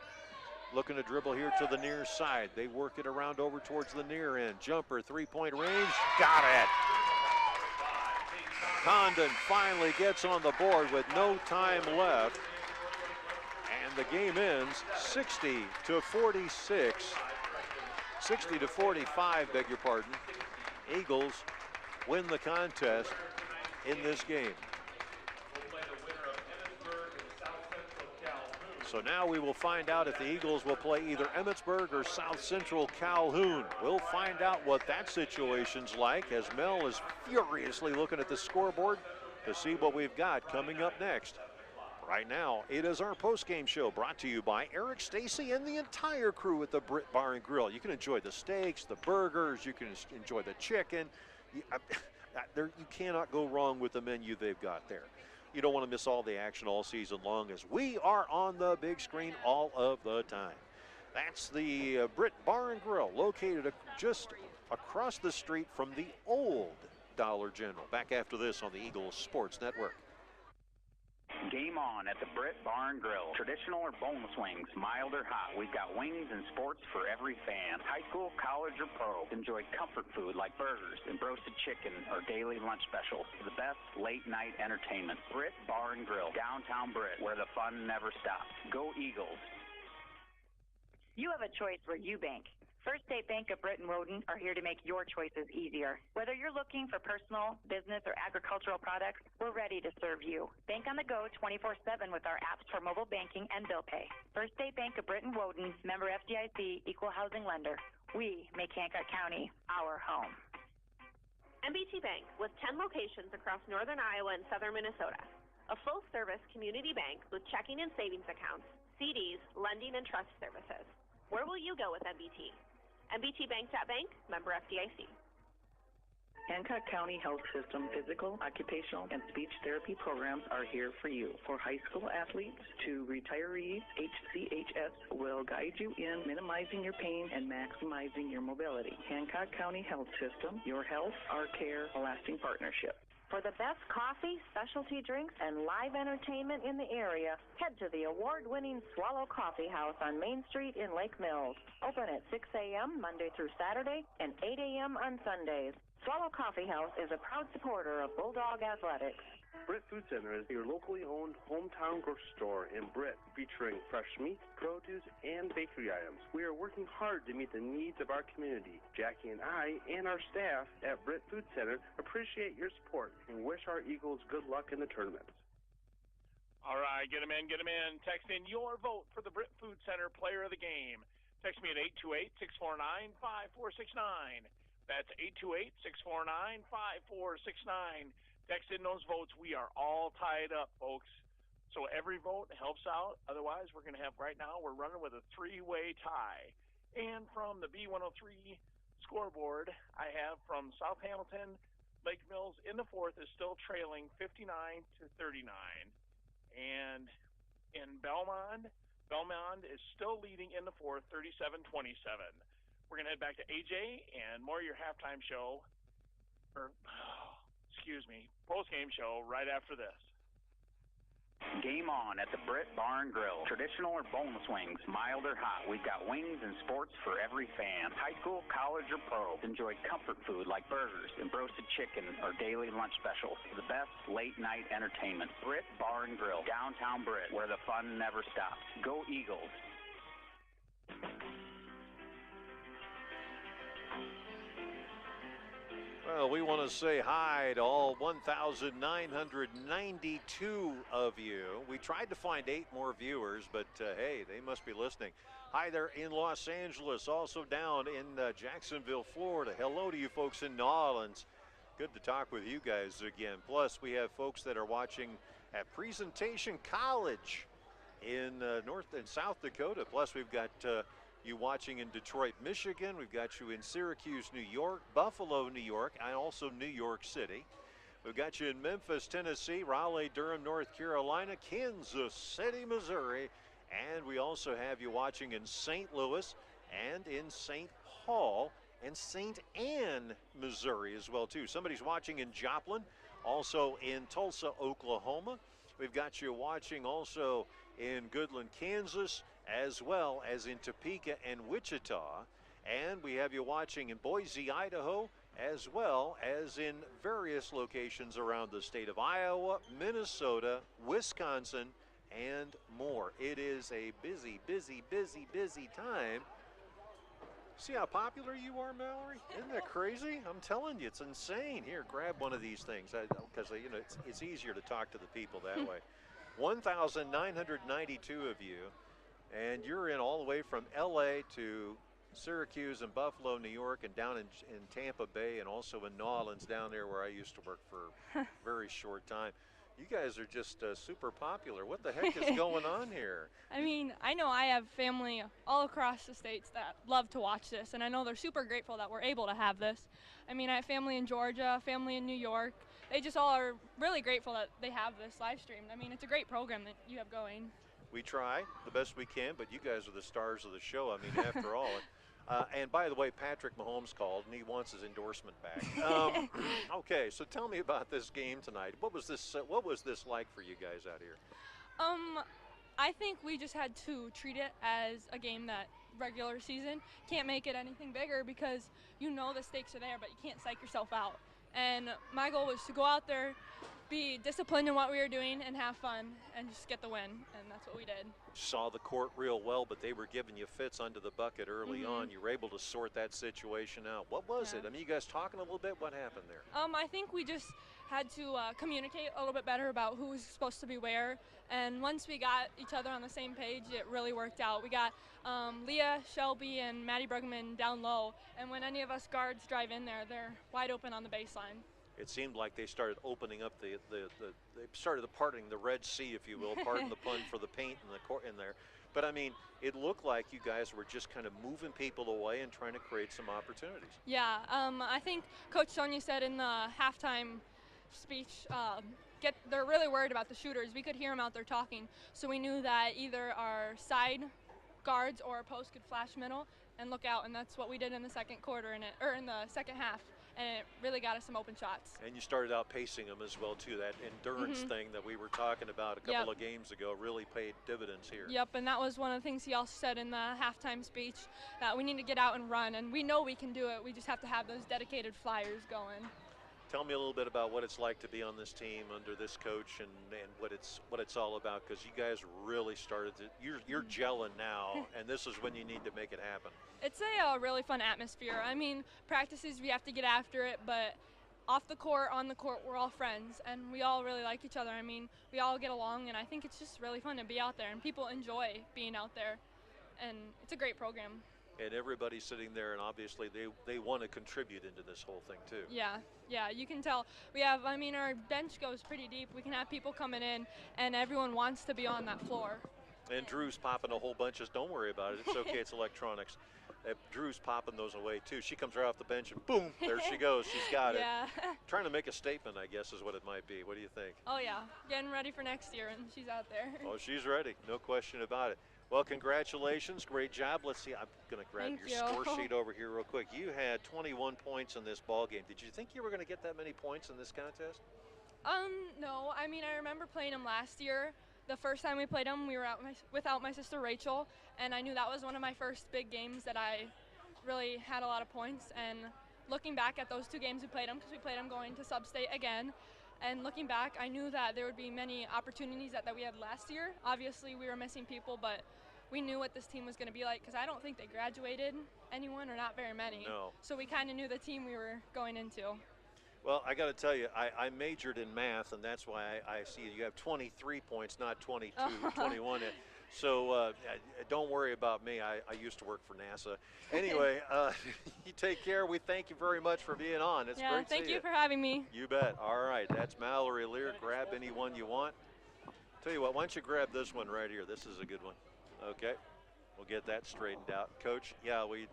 Looking to dribble here to the near side. They work it around over towards the near end. Jumper, three-point range, got it. Condon finally gets on the board with no time left. And the game ends 60-46. 60-45, beg your pardon. Eagles win the contest in this game. So now we will find out if the Eagles will play either Emmitsburg or South Central Calhoun. We'll find out what that situation's like as Mel is furiously looking at the scoreboard to see what we've got coming up next. Right now, it is our post-game show brought to you by Eric Stacy and the entire crew at the Britt Bar and Grill. You can enjoy the steaks, the burgers, you can enjoy the chicken. You cannot go wrong with the menu they've got there. You don't want to miss all the action all season long as we are on the big screen all of the time. That's the Britt Bar and Grill located just across the street from the old Dollar General. Back after this on the Eagles Sports Network. Game on at the Britt Bar and Grill. Traditional or boneless wings, mild or hot. We've got wings and sports for every fan. High school, college, or pro. Enjoy comfort food like burgers and roasted chicken or daily lunch specials. The best late night entertainment. Britt Bar and Grill, downtown Britt, where the fun never stops. Go Eagles. You have a choice where you bank. First State Bank of Britt and Woden are here to make your choices easier. Whether you're looking for personal, business, or agricultural products, we're ready to serve you. Bank on the go 24/7 with our apps for mobile banking and bill pay. First State Bank of Britt and Woden, member FDIC, equal housing lender. We make Hancock County our home. MBT Bank, with 10 locations across northern Iowa and southern Minnesota. A full-service community bank with checking and savings accounts, CDs, lending, and trust services. Where will you go with MBT? MBTBank.bank, member FDIC. Hancock County Health System physical, occupational, and speech therapy programs are here for you. For high school athletes to retirees, HCHS will guide you in minimizing your pain and maximizing your mobility. Hancock County Health System, your health, our care, a lasting partnership. For the best coffee, specialty drinks, and live entertainment in the area, head to the award-winning Swallow Coffee House on Main Street in Lake Mills. Open at 6 a.m. Monday through Saturday and 8 a.m. on Sundays. Swallow Coffee House is a proud supporter of Bulldog Athletics. Britt Food Center is your locally owned hometown grocery store in Britt, featuring fresh meat, produce, and bakery items. We are working hard to meet the needs of our community. Jackie and I and our staff at Britt Food Center appreciate your support and wish our Eagles good luck in the tournament. All right, get them in, get them in. Text in your vote for the Britt Food Center Player of the Game. Text me at 828-649-5469. That's 828-649-5469. Text in those votes. We are all tied up, folks. So every vote helps out. Otherwise, we're going to have right now, we're running with a three-way tie. And from the B103 scoreboard, I have from South Hamilton, Lake Mills in the fourth is still trailing 59-39. And in Belmond is still leading in the fourth, 37-27. We're going to head back to AJ and more of your halftime show, post-game show right after this. Game on at the Britt Bar and Grill. Traditional or boneless wings, mild or hot. We've got wings and sports for every fan. High school, college, or pro. Enjoy comfort food like burgers and roasted chicken or daily lunch specials. The best late night entertainment. Britt Bar and Grill, downtown Britt, where the fun never stops. Go Eagles. Well, we want to say hi to all 1,992 of you. We tried to find 8 more viewers, but hey, they must be listening. Hi there in Los Angeles, also down in Jacksonville, Florida. Hello to you folks in New Orleans. Good to talk with you guys again. Plus, we have folks that are watching at Presentation College in North and South Dakota. Plus, we've got you watching in Detroit, Michigan. We've got you in Syracuse, New York, Buffalo, New York, and also New York City. We've got you in Memphis, Tennessee, Raleigh, Durham, North Carolina, Kansas City, Missouri, and we also have you watching in St. Louis and in St. Paul and St. Anne, Missouri as well, too. Somebody's watching in Joplin, also in Tulsa, Oklahoma. We've got you watching also in Goodland, Kansas, as well as in Topeka and Wichita. And we have you watching in Boise, Idaho, as well as in various locations around the state of Iowa, Minnesota, Wisconsin, and more. It is a busy, busy, busy, busy time. See how popular you are, Mallory? Isn't that crazy? I'm telling you, it's insane. Here, grab one of these things, because you know it's easier to talk to the people that way. 1,992 of you, and you're in all the way from L.A. to Syracuse and Buffalo, New York, and down in Tampa Bay, and also in New Orleans down there where I used to work for a very short time. You guys are just super popular. What the heck is going on here? I mean, I know I have family all across the states that love to watch this, and I know they're super grateful that we're able to have this. I mean, I have family in Georgia, family in New York. They just all are really grateful that they have this live streamed. I mean, it's a great program that you have going. We try the best we can, but you guys are the stars of the show. I mean, after all. And by the way, Patrick Mahomes called, and he wants his endorsement back. Okay, so tell me about this game tonight. What was this like for you guys out here? I think we just had to treat it as a game that regular season. Can't make it anything bigger because you know the stakes are there, but you can't psych yourself out. And my goal was to go out there, be disciplined in what we were doing, and have fun, and just get the win, and that's what we did. Saw the court real well, but they were giving you fits under the bucket early on. You were able to sort that situation out. What was it? I mean, you guys talking a little bit? What happened there? I think we just had to communicate a little bit better about who was supposed to be where, and once we got each other on the same page, it really worked out. We got Leah, Shelby, and Maddie Brugman down low, and when any of us guards drive in there, they're wide open on the baseline. It seemed like they started opening up they started parting the Red Sea, if you will, pardon the pun, for the paint in the court in there. But I mean, it looked like you guys were just kind of moving people away and trying to create some opportunities. Yeah, I think Coach Sonia said in the halftime speech, they're really worried about the shooters. We could hear them out there talking, so we knew that either our side guards or post could flash middle and look out, and that's what we did in the second quarter in the second half. And it really got us some open shots. And you started out pacing them as well, too. That endurance thing that we were talking about a couple of games ago really paid dividends here. Yep, and that was one of the things he also said in the halftime speech, that we need to get out and run, and we know we can do it. We just have to have those dedicated flyers going. Tell me a little bit about what it's like to be on this team under this coach and what it's all about, because you guys really started to, you're gelling now, and this is when you need to make it happen. It's a really fun atmosphere. I mean, practices, we have to get after it, but off the court, on the court, we're all friends, and we all really like each other. I mean, we all get along, and I think it's just really fun to be out there, and people enjoy being out there, and it's a great program. And everybody's sitting there, and obviously they want to contribute into this whole thing too. Yeah, you can tell. We have, I mean, our bench goes pretty deep. We can have people coming in, and everyone wants to be on that floor. And Drew's popping a whole bunch of, don't worry about it. It's okay, it's electronics. Drew's popping those away too. She comes right off the bench and boom, there she goes. She's got it. Trying to make a statement, I guess, is what it might be. What do you think? Oh yeah, getting ready for next year, and she's out there. Oh, she's ready, no question about it. Well, congratulations, great job. Let's see, I'm going to grab your score sheet over here real quick. You had 21 points in this ball game. Did you think you were going to get that many points in this contest? No, I mean, I remember playing them last year. The first time we played them, we were out without my sister Rachel, and I knew that was one of my first big games that I really had a lot of points. And looking back at those two games we played them, because we played them going to sub-state again, and looking back, I knew that there would be many opportunities that we had last year. Obviously, we were missing people, but we knew what this team was going to be like, because I don't think they graduated anyone, or not very many. No. So we kind of knew the team we were going into. Well, I got to tell you, I majored in math, and that's why I see you have 23 points, not 22, 21. So don't worry about me. I used to work for NASA. Anyway, you take care. We thank you very much for being on. It's great to see you. Thank you for having me. You bet. All right, that's Mallory Lear. Grab any one you want. Tell you what, why don't you grab this one right here? This is a good one. Okay, we'll get that straightened out. Coach, yeah, we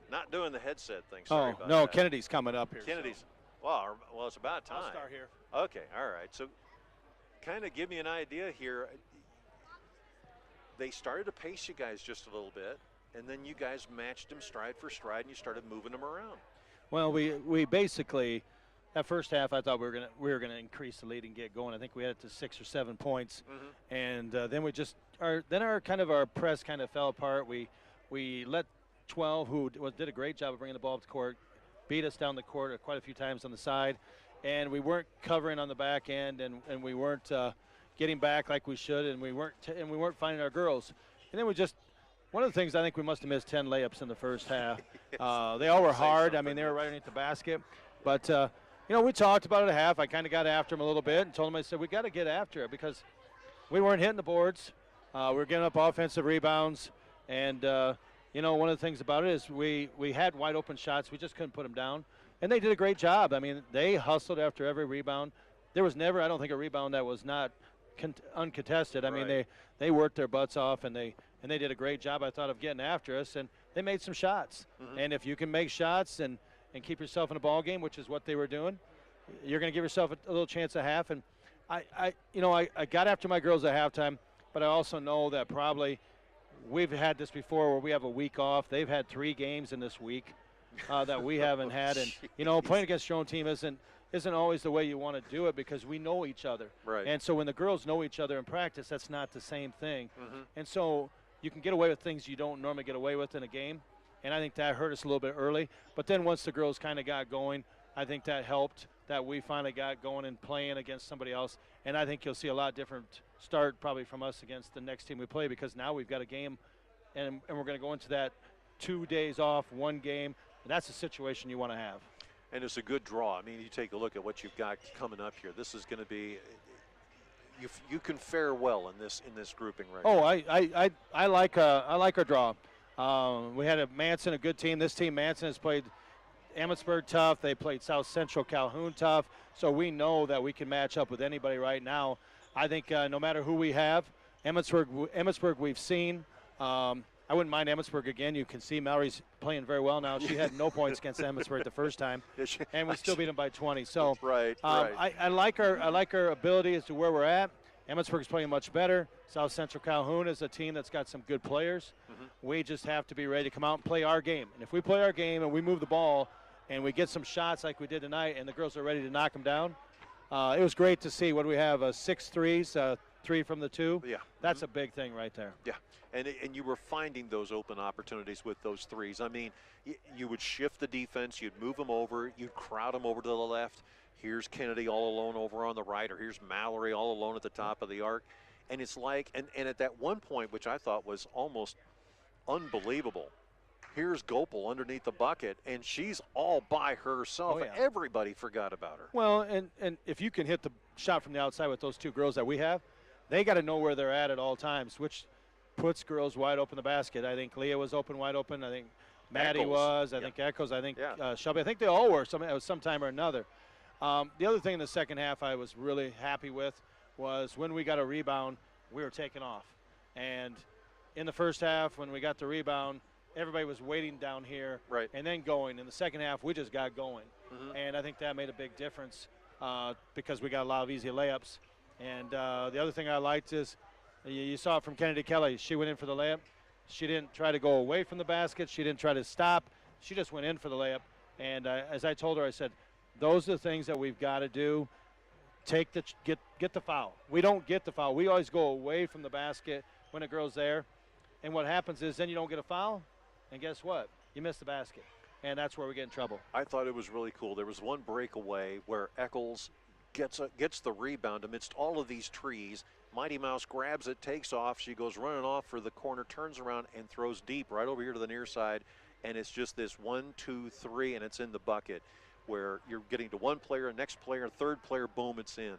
not doing the headset thing. Sorry about that. Kennedy's coming up here. Kennedy's. So. Well, it's about time. I'll start here. Okay, all right. So kind of give me an idea here. They started to pace you guys just a little bit, and then you guys matched them stride for stride, and you started moving them around. Well, we basically, that first half, I thought we were gonna increase the lead and get going. I think we had it to 6 or 7 points, and then we just our press kind of fell apart. We let 12, who did a great job of bringing the ball up the court, beat us down the court quite a few times on the side, and we weren't covering on the back end, and we weren't getting back like we should, and we weren't finding our girls. And then one of the things I think we must have missed 10 layups in the first half. They all were hard. I mean, they were right underneath the basket. But, we talked about it at half. I kind of got after them a little bit and told them, I said, we got to get after it because we weren't hitting the boards. We were giving up offensive rebounds. And, one of the things about it is we had wide open shots. We just couldn't put them down. And they did a great job. I mean, they hustled after every rebound. There was never, I don't think, a rebound that was not uncontested. I mean, they worked their butts off, and they did a great job, I thought, of getting after us, and they made some shots. And if you can make shots and keep yourself in a ball game, which is what they were doing, you're going to give yourself a little chance at half. And I got after my girls at halftime, but I also know that probably we've had this before where we have a week off. They've had 3 games in this week that we haven't had. And, playing against your own team isn't always the way you want to do it because we know each other. Right. And so when the girls know each other in practice, that's not the same thing. And so you can get away with things you don't normally get away with in a game. And I think that hurt us a little bit early. But then once the girls kind of got going, I think that helped that we finally got going and playing against somebody else. And I think you'll see a lot different start probably from us against the next team we play because now we've got a game and we're going to go into that 2 days off, 1 game. And that's a situation you want to have. And it's a good draw. I mean, you take a look at what you've got coming up here. This is going to be you can fare well in this grouping right now. I like our draw. We had a good team. This team, Manson, has played Emmitsburg tough. They played South Central Calhoun tough. So we know that we can match up with anybody right now. I think no matter who we have, Emmitsburg we've seen. I wouldn't mind Emmitsburg again. You can see Mallory's playing very well now. She had no points against Emmitsburg the first time, and we still beat them by 20. So right. I like our ability as to where we're at. Emmitsburg's playing much better. South Central Calhoun is a team that's got some good players. We just have to be ready to come out and play our game. And if we play our game and we move the ball and we get some shots like we did tonight and the girls are ready to knock them down, it was great to see. What do we have? 6 threes, 3 from the 2. Yeah. That's a big thing right there. Yeah. And you were finding those open opportunities with those threes. I mean, you would shift the defense, you'd move them over, you'd crowd them over to the left. Here's Kennedy all alone over on the right, or here's Mallory all alone at the top of the arc. And it's like, and at that one point, which I thought was almost unbelievable, here's Gopal underneath the bucket, and she's all by herself. Oh, yeah. Everybody forgot about her. Well, and if you can hit the shot from the outside with those 2 girls that we have, they got to know where they're at all times, which puts girls wide open the basket. I think Leah was wide open. I think Maddie Eccles. was. I think Echoes. I think Shelby. I think they all were sometime or another. The other thing in the second half I was really happy with was when we got a rebound, we were taking off. And in the first half, when we got the rebound, everybody was waiting down here and then going. In the second half, we just got going. And I think that made a big difference because we got a lot of easy layups. And the other thing I liked is you saw it from Kennedy Kelly. She went in for the layup. She didn't try to go away from the basket. She didn't try to stop. She just went in for the layup. And as I told her, I said, those are the things that we've got to do. Get the foul. We don't get the foul. We always go away from the basket when a girl's there. And what happens is then you don't get a foul, and guess what? You miss the basket. And that's where we get in trouble. I thought it was really cool. There was one breakaway where Eccles gets the rebound amidst all of these trees. Mighty Mouse grabs it, takes off. She goes running off for the corner, turns around, and throws deep right over here to the near side. And it's just this 1, 2, 3, and it's in the bucket where you're getting to one player, next player, third player, boom, it's in.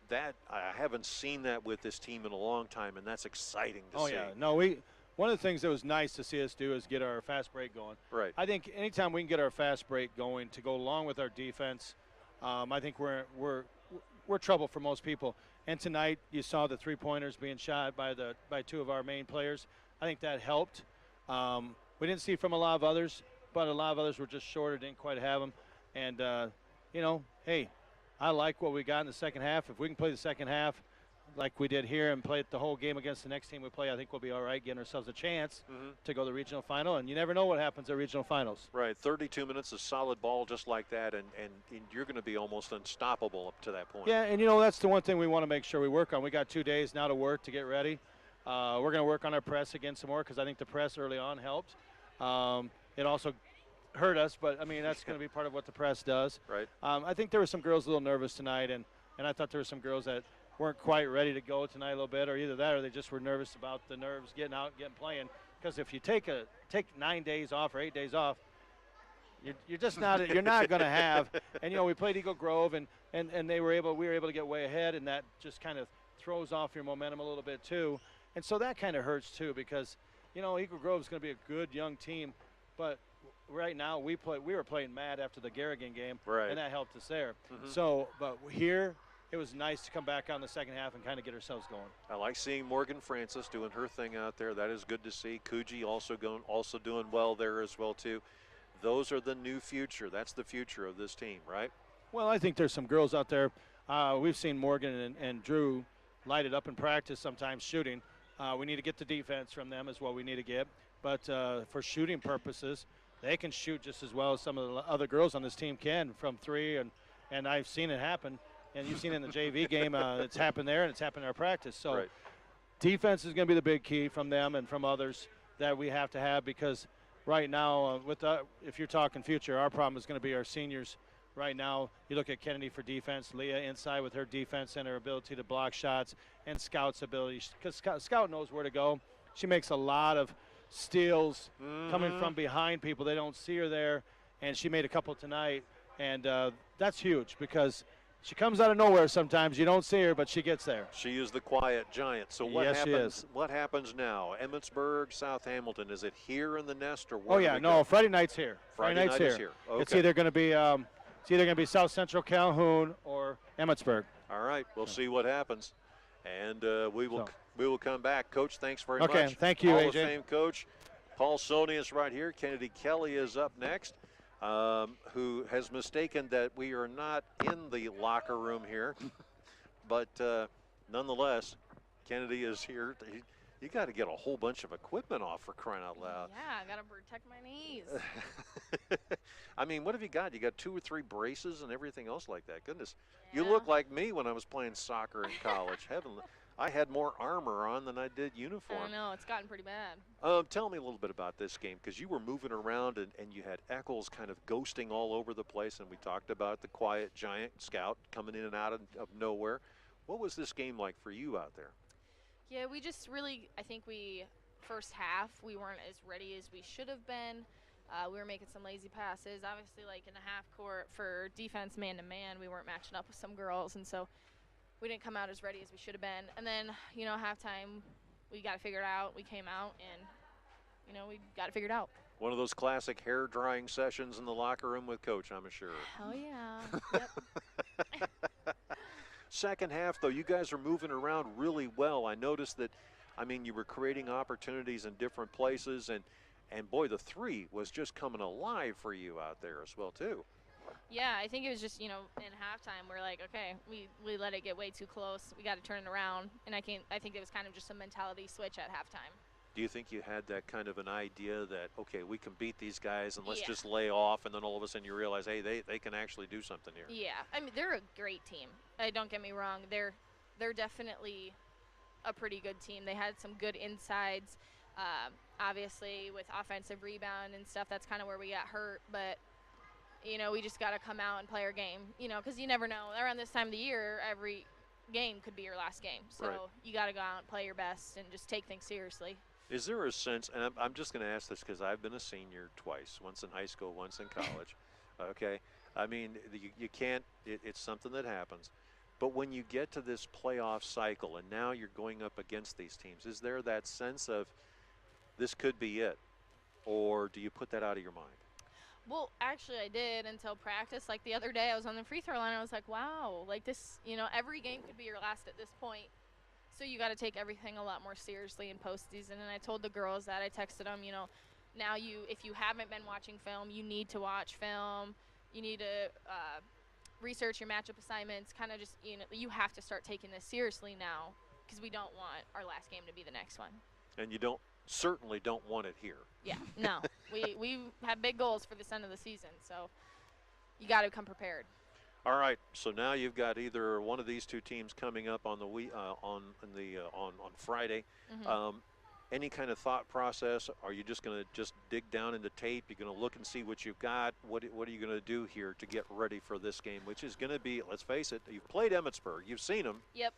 That I haven't seen that with this team in a long time, and that's exciting to see. Oh, yeah. No, one of the things that was nice to see us do is get our fast break going. Right. I think anytime we can get our fast break going to go along with our defense, I think we're trouble for most people. And tonight you saw the 3-pointers being shot by 2 of our main players. I think that helped. We didn't see from a lot of others, but a lot of others were just shorter, didn't quite have them. And, hey, I like what we got in the second half. If we can play the second half like we did here and play it the whole game against the next team we play, I think we'll be all right, getting ourselves a chance to go to the regional final. And you never know what happens at regional finals. Right, 32 minutes of solid ball just like that, and you're going to be almost unstoppable up to that point. Yeah, and, that's the one thing we want to make sure we work on. We got 2 days now to work to get ready. We're going to work on our press again some more because I think the press early on helped. It also hurt us, but I mean that's going to be part of what the press does. Right. I think there were some girls a little nervous tonight, and I thought there were some girls that weren't quite ready to go tonight a little bit, or either that or they just were nervous about the nerves getting out, getting playing. Because if you take 9 days off or 8 days off, you're just not you're not going to have. And we played Eagle Grove, and we were able to get way ahead, and that just kind of throws off your momentum a little bit too. And so that kind of hurts too, because Eagle Grove is going to be a good young team, but right now we were playing mad after the Garrigan game, right, and that helped us there. So, but here it was nice to come back on the second half and kind of get ourselves going. I like seeing Morgan Francis doing her thing out there. That is good to see. Coogee also doing well there as well too. Those are the new future. That's the future of this team, right? Well, I think there's some girls out there. We've seen Morgan and Drew light it up in practice sometimes shooting. We need to get the defense from them is what we need to get. But for shooting purposes, they can shoot just as well as some of the other girls on this team can from three, and I've seen it happen. And you've seen it in the JV game. It's happened there, and it's happened in our practice. So right, defense is going to be the big key from them and from others that we have to have, because right now, if you're talking future, our problem is going to be our seniors. Right now, you look at Kennedy for defense, Leah inside with her defense and her ability to block shots, and Scout's ability, because Scout knows where to go. She makes a lot of steals coming from behind people. They don't see her there, and she made a couple tonight, and that's huge because she comes out of nowhere sometimes. You don't see her, but she gets there. She is the quiet giant. So what yes, happens? She is. What happens now? Emmitsburg, South Hamilton. Is it here in the nest or what? Oh yeah, no. Friday night's here. Friday night's night is here. Okay. It's either going to be South Central Calhoun or Emmitsburg. All right, we'll see what happens, and we will come back. Coach, thanks very much. Okay, thank you, Hall AJ. of Fame coach Paul Sony is right here. Kennedy Kelly is up next. Who has mistaken that we are not in the locker room here. But nonetheless, Kennedy is here. You got to get a whole bunch of equipment off, for crying out loud. Yeah, I got to protect my knees. I mean, what have you got? You got 2 or 3 braces and everything else like that. Goodness. Yeah. You look like me when I was playing soccer in college. Heavenly. I had more armor on than I did uniform. I know, it's gotten pretty bad. Tell me a little bit about this game, because you were moving around and you had Eccles kind of ghosting all over the place, and we talked about the quiet giant Scout coming in and out of nowhere. What was this game like for you out there? Yeah, we just really, I think first half, we weren't as ready as we should have been. We were making some lazy passes. Obviously, like in the half court for defense man-to-man, we weren't matching up with some girls, and so we didn't come out as ready as we should have been. And then, halftime, we got to figure it out. We came out, and, we got it figured out. One of those classic hair drying sessions in the locker room with Coach, I'm sure. Oh, yeah. Yep. Second half, though, you guys are moving around really well. I noticed that, you were creating opportunities in different places, and boy, the three was just coming alive for you out there as well, too. Yeah, I think it was just, in halftime, we're like, okay, we let it get way too close. We got to turn it around. And I think it was kind of just a mentality switch at halftime. Do you think you had that kind of an idea that, okay, we can beat these guys and let's just lay off, and then all of a sudden you realize, hey, they can actually do something here? Yeah, they're a great team. Don't get me wrong. They're definitely a pretty good team. They had some good insides. Obviously, with offensive rebound and stuff, that's kind of where we got hurt. But we just got to come out and play our game, because you never know. Around this time of the year, every game could be your last game. So you got to go out and play your best and just take things seriously. Is there a sense, and I'm just going to ask this because I've been a senior twice, once in high school, once in college, okay? You can't, it's something that happens. But when you get to this playoff cycle and now you're going up against these teams, is there that sense of this could be it? Or do you put that out of your mind? Well, actually, I did until practice. Like the other day, I was on the free throw line. I was like, wow, like this, every game could be your last at this point. So you got to take everything a lot more seriously in postseason. And I told the girls that. I texted them, now if you haven't been watching film, you need to watch film. You need to research your matchup assignments. Kind of just, you have to start taking this seriously now, because we don't want our last game to be the next one. And you certainly don't want it here. Yeah, no. we have big goals for this end of the season, so you got to come prepared. All right, so now you've got either one of these two teams coming up on the on Friday. Mm-hmm. any kind of thought process? Are you just going to just dig down into tape? You're going to look and see what you've got? What are you going to do here to get ready for this game, which is going to be, let's face it, you've played Emmitsburg. You've seen them. Yep.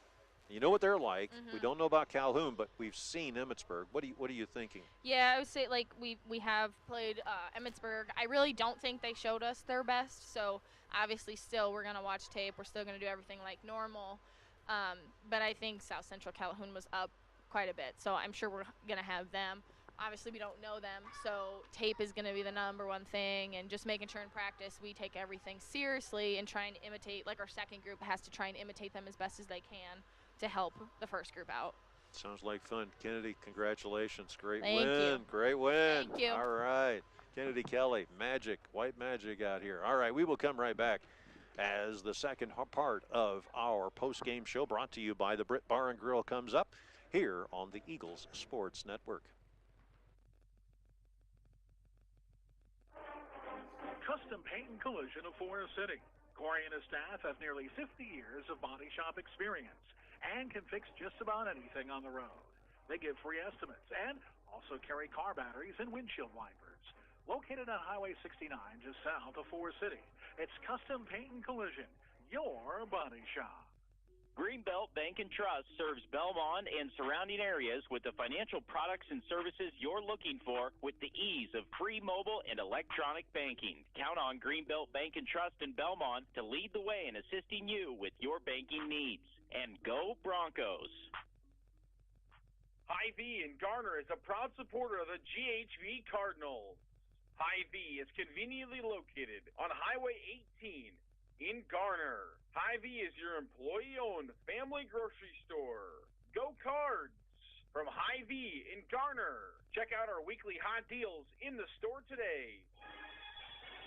You know what they're like. We don't know about Calhoun, but we've seen Emmitsburg. What are you thinking? Yeah, I would say like we have played Emmitsburg. I really don't think they showed us their best. So obviously, still we're gonna watch tape. We're still gonna do everything like normal. But I think South Central Calhoun was up quite a bit. So I'm sure we're gonna have them. Obviously, we don't know them, so tape is gonna be the #1 thing, and just making sure in practice we take everything seriously and trying to imitate. Like our second group has to try and imitate them as best as they can to help the first group out. Sounds like fun. Kennedy, congratulations. Great Thank win. you. Great win. Thank you. All right. Kennedy Kelly, magic, white magic out here. All right, we will come right back as the second part of our post-game show brought to you by the Britt Bar and Grill comes up here on the Eagles Sports Network. Custom Paint and Collision of Forest City. Corey and his staff have nearly 50 years of body shop experience and can fix just about anything on the road. They give free estimates and also carry car batteries and windshield wipers. Located on Highway 69 just south of Forest City, it's Custom Paint and Collision, your body shop. Greenbelt Bank and Trust serves Belmont and surrounding areas with the financial products and services you're looking for with the ease of free mobile and electronic banking. Count on Greenbelt Bank and Trust in Belmont to lead the way in assisting you with your banking needs. And go Broncos! Hy-Vee in Garner is a proud supporter of the GHV Cardinals. Hy-Vee is conveniently located on Highway 18 in Garner. Hy-Vee is your employee-owned family grocery store. Go Cards! From Hy-Vee in Garner. Check out our weekly hot deals in the store today.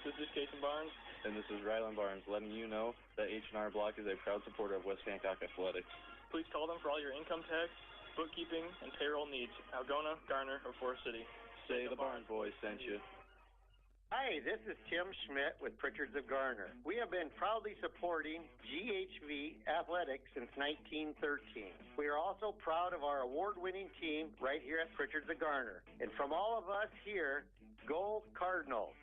This is Jason Barnes, and this is Rylan Barnes, letting you know that H&R Block is a proud supporter of West Hancock Athletics. Please call them for all your income tax, bookkeeping, and payroll needs. Algona, Garner, or Forest City. Say the Barnes boys sent you. Hi, this is Tim Schmidt with Pritchard's of Garner. We have been proudly supporting GHV Athletics since 1913. We are also proud of our award-winning team right here at Pritchard's of Garner. And from all of us here, go Cardinals.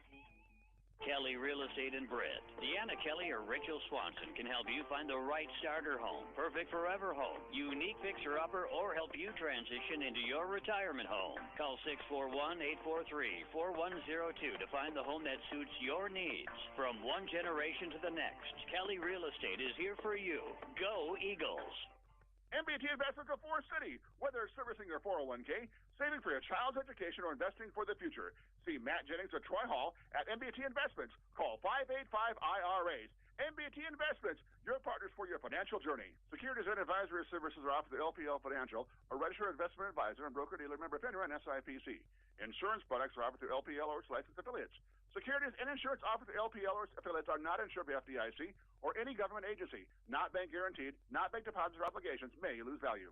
Kelly Real Estate in Britt. Deanna Kelly or Rachel Swanson can help you find the right starter home, perfect forever home, unique fixer-upper, or help you transition into your retirement home. Call 641-843-4102 to find the home that suits your needs. From one generation to the next, Kelly Real Estate is here for you. Go Eagles! MBT Investments of Forest City. Whether servicing your 401k, saving for your child's education, or investing for the future. See Matt Jennings or Troy Hall at MBT Investments. Call 585-IRAs. MBT Investments, your partners for your financial journey. Securities and advisory services are offered through LPL Financial, a registered investment advisor and broker-dealer member FINRA and SIPC. Insurance products are offered through LPL or its licensed affiliates. Securities and insurance offered through LPL or its affiliates are not insured by FDIC or any government agency, not bank guaranteed, not bank deposits or obligations, may lose value.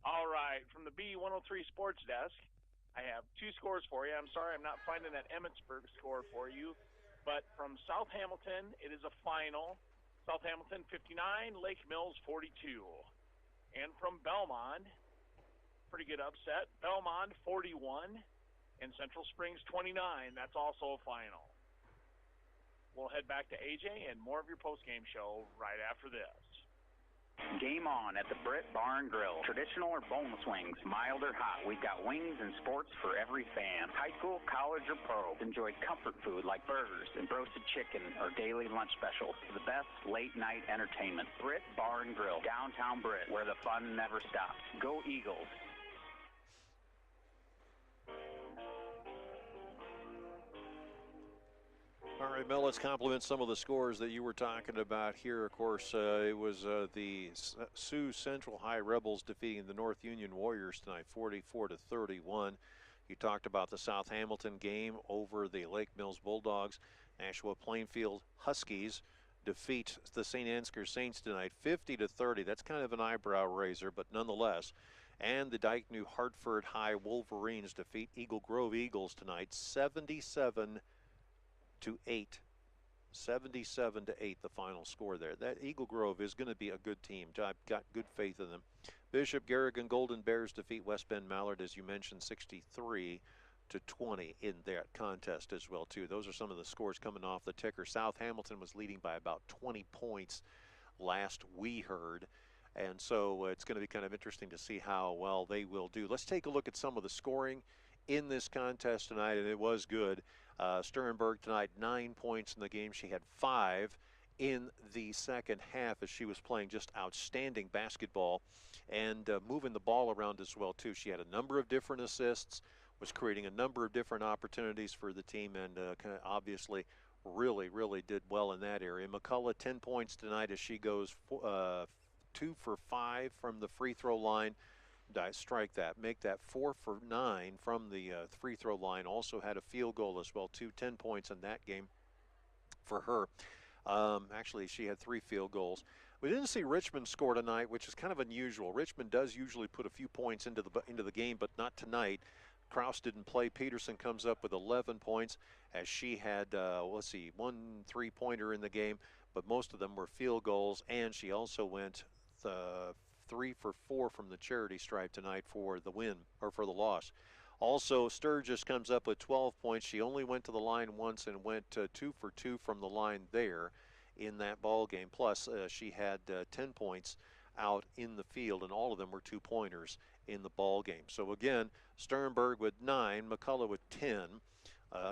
All right, from the B103 Sports Desk, I have two scores for you. I'm sorry I'm not finding that Emmitsburg score for you, but from South Hamilton, it is a final. South Hamilton 59, Lake Mills 42. And from Belmont, pretty good upset, Belmont 41 and Central Springs 29. That's also a final. We'll head back to AJ and more of your postgame show right after this. Game on at the Britt Bar and Grill. Traditional or boneless wings, mild or hot. We've got wings and sports for every fan. High school, college, or pro. Enjoy comfort food like burgers and roasted chicken or daily lunch specials. The best late night entertainment. Britt Bar and Grill, downtown Britt, where the fun never stops. Go Eagles. All right, Mel, let's compliment some of the scores that you were talking about here. Of course, it was the Sioux Central High Rebels defeating the North Union Warriors tonight, 44-31. You talked about the South Hamilton game over the Lake Mills Bulldogs. Nashua Plainfield Huskies defeat the St. Ansgar Saints tonight, 50-30. That's kind of an eyebrow raiser, but nonetheless. And the Dike New Hartford High Wolverines defeat Eagle Grove Eagles tonight, 77-8. 77-8 the final score there. That Eagle Grove is going to be a good team. I've got good faith in them. Bishop Garrigan Golden Bears defeat West Bend Mallard, as you mentioned, 63-20 in that contest as well, too. Those are some of the scores coming off the ticker. South Hamilton was leading by about 20 points last we heard. And so it's going to be kind of interesting to see how well they will do. Let's take a look at some of the scoring in this contest tonight, and it was good. Sternberg tonight, 9 points in the game. She had 5 in the second half as she was playing just outstanding basketball and moving the ball around as well, too. She had a number of different assists, was creating a number of different opportunities for the team, and kind of obviously really did well in that area. McCullough, 10 points tonight as she goes 2 for 5 from the free throw line. Strike that, make that 4 for 9 from the free throw line. Also had a field goal as well, 10 points in that game for her. Actually, she had 3 field goals. We didn't see Richmond score tonight, which is kind of unusual. Richmond does usually put a few points into the game, but not tonight. Kraus didn't play. Peterson comes up with 11 points as she had, 1 3-pointer in the game, but most of them were field goals, and she also went 3 for 4 from the charity stripe tonight for the win, or for the loss. Also, Sturgis comes up with 12 points. She only went to the line once and went 2 for 2 from the line there in that ball game. Plus, she had 10 points out in the field, and all of them were 2-pointers in the ball game. So again, Sternberg with 9, McCullough with 10.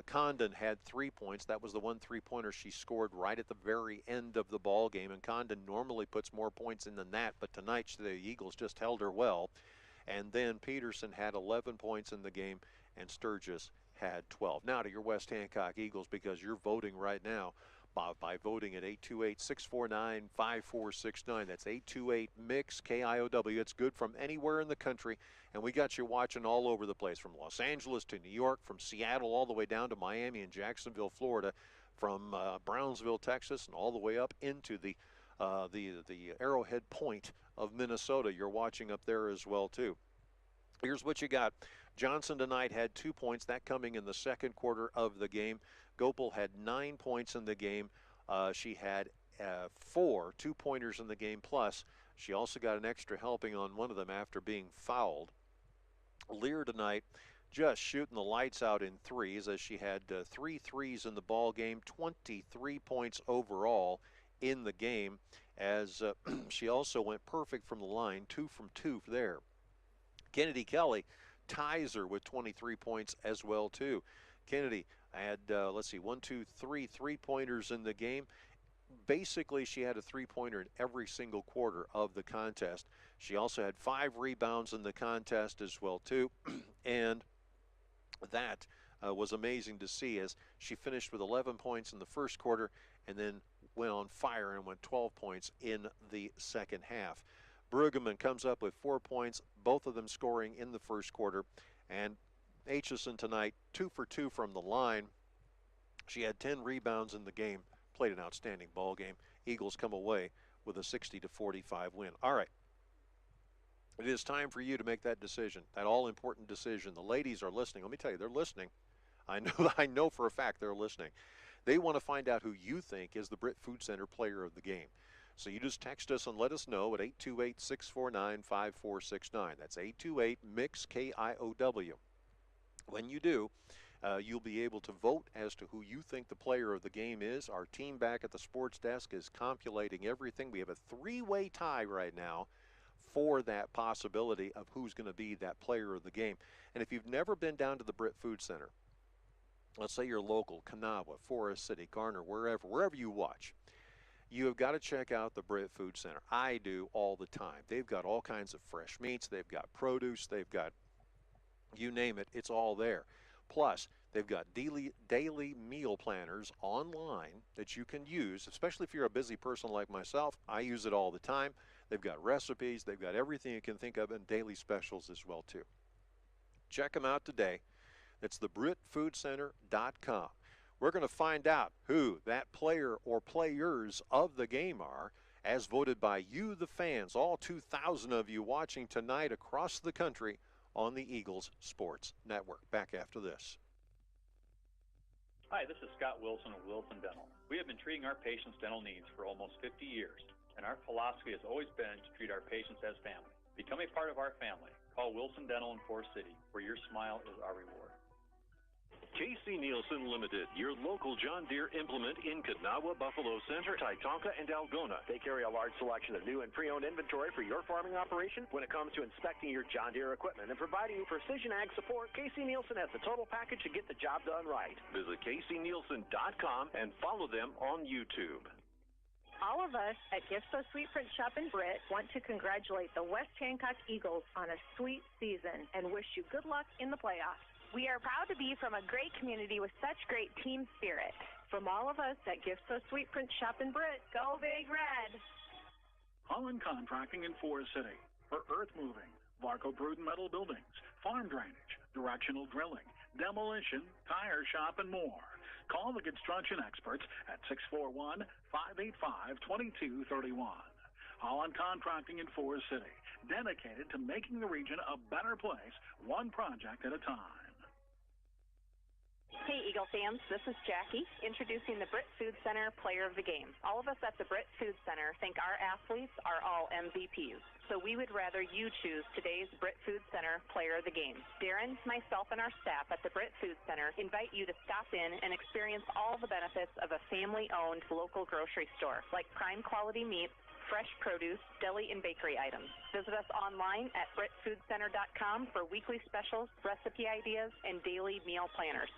Condon had 3 points. That was the 1 3-pointer she scored right at the very end of the ball game, and Condon normally puts more points in than that, but tonight the Eagles just held her well. And then Peterson had 11 points in the game, and Sturgis had 12. Now to your West Hancock Eagles, because you're voting right now by voting at 828-649-5469. That's 828-MIX-KIOW. It's good from anywhere in the country, and we got you watching all over the place, from Los Angeles to New York, from Seattle all the way down to Miami and Jacksonville, Florida, from Brownsville, Texas, and all the way up into the Arrowhead Point of Minnesota. You're watching up there as well, too. Here's what you got. Johnson tonight had 2 points, that coming in the second quarter of the game. Gopel had 9 points in the game. She had 4 2-pointers in the game, plus she also got an extra helping on one of them after being fouled. Lear tonight just shooting the lights out in threes, as she had 3 threes in the ball game, 23 points overall in the game, as she also went perfect from the line, 2 from 2 there. Kennedy Kelly ties her with 23 points as well, too. Kennedy had, 1, 2, 3 3-pointers in the game. Basically, she had a 3-pointer in every single quarter of the contest. She also had 5 rebounds in the contest as well, too. And that was amazing to see, as she finished with 11 points in the first quarter and then went on fire and went 12 points in the second half. Brueggemann comes up with 4 points, both of them scoring in the first quarter. And Aitchison tonight, 2 for 2 from the line. She had 10 rebounds in the game, played an outstanding ball game. Eagles come away with a 60-45 win. All right. It is time for you to make that decision, that all-important decision. The ladies are listening. Let me tell you, they're listening. I know for a fact they're listening. They want to find out who you think is the Britt Food Center player of the game. So you just text us and let us know at 828-649-5469. That's 828-MIX-KIOW. When you do, you'll be able to vote as to who you think the player of the game is. Our team back at the sports desk is compulating everything. We have a 3-way tie right now for that possibility of who's going to be that player of the game. And if you've never been down to the Britt Food Center, let's say you're local, Kanawha, Forest City, Garner, wherever you watch, you have got to check out the Britt Food Center. I do all the time. They've got all kinds of fresh meats. They've got produce. They've got, you name it, it's all there. Plus, they've got daily meal planners online that you can use, especially if you're a busy person like myself. I use it all the time. They've got recipes. They've got everything you can think of, and daily specials as well, too. Check them out today. It's thebritfoodcenter.com. We're going to find out who that player or players of the game are, as voted by you, the fans, all 2,000 of you watching tonight across the country on the Eagles Sports Network. Back after this. Hi, this is Scott Wilson of Wilson Dental. We have been treating our patients' dental needs for almost 50 years, and our philosophy has always been to treat our patients as family. Become a part of our family. Call Wilson Dental in Forest City, where your smile is our reward. K.C. Nielsen Limited, your local John Deere implement in Kanawha, Buffalo Center, Titonka, and Algona. They carry a large selection of new and pre-owned inventory for your farming operation. When it comes to inspecting your John Deere equipment and providing you precision ag support, K.C. Nielsen has the total package to get the job done right. Visit kcnielsen.com and follow them on YouTube. All of us at IGHSAU Sweet Print Shop in Britt want to congratulate the West Hancock Eagles on a sweet season and wish you good luck in the playoffs. We are proud to be from a great community with such great team spirit. From all of us at IGHSAU Sweet Print Shop in Britt, go Big Red! Holland Contracting in Forest City for earth moving, Varco-Pruden metal buildings, farm drainage, directional drilling, demolition, tire shop, and more. Call the construction experts at 641-585-2231. Holland Contracting in Forest City, dedicated to making the region a better place, one project at a time. Hey, Eagle fans, this is Jackie, introducing the Britt Food Center Player of the Game. All of us at the Britt Food Center think our athletes are all MVPs, so we would rather you choose today's Britt Food Center Player of the Game. Darren, myself, and our staff at the Britt Food Center invite you to stop in and experience all the benefits of a family-owned local grocery store, like prime quality meats, fresh produce, deli, and bakery items. Visit us online at BrittFoodCenter.com for weekly specials, recipe ideas, and daily meal planners.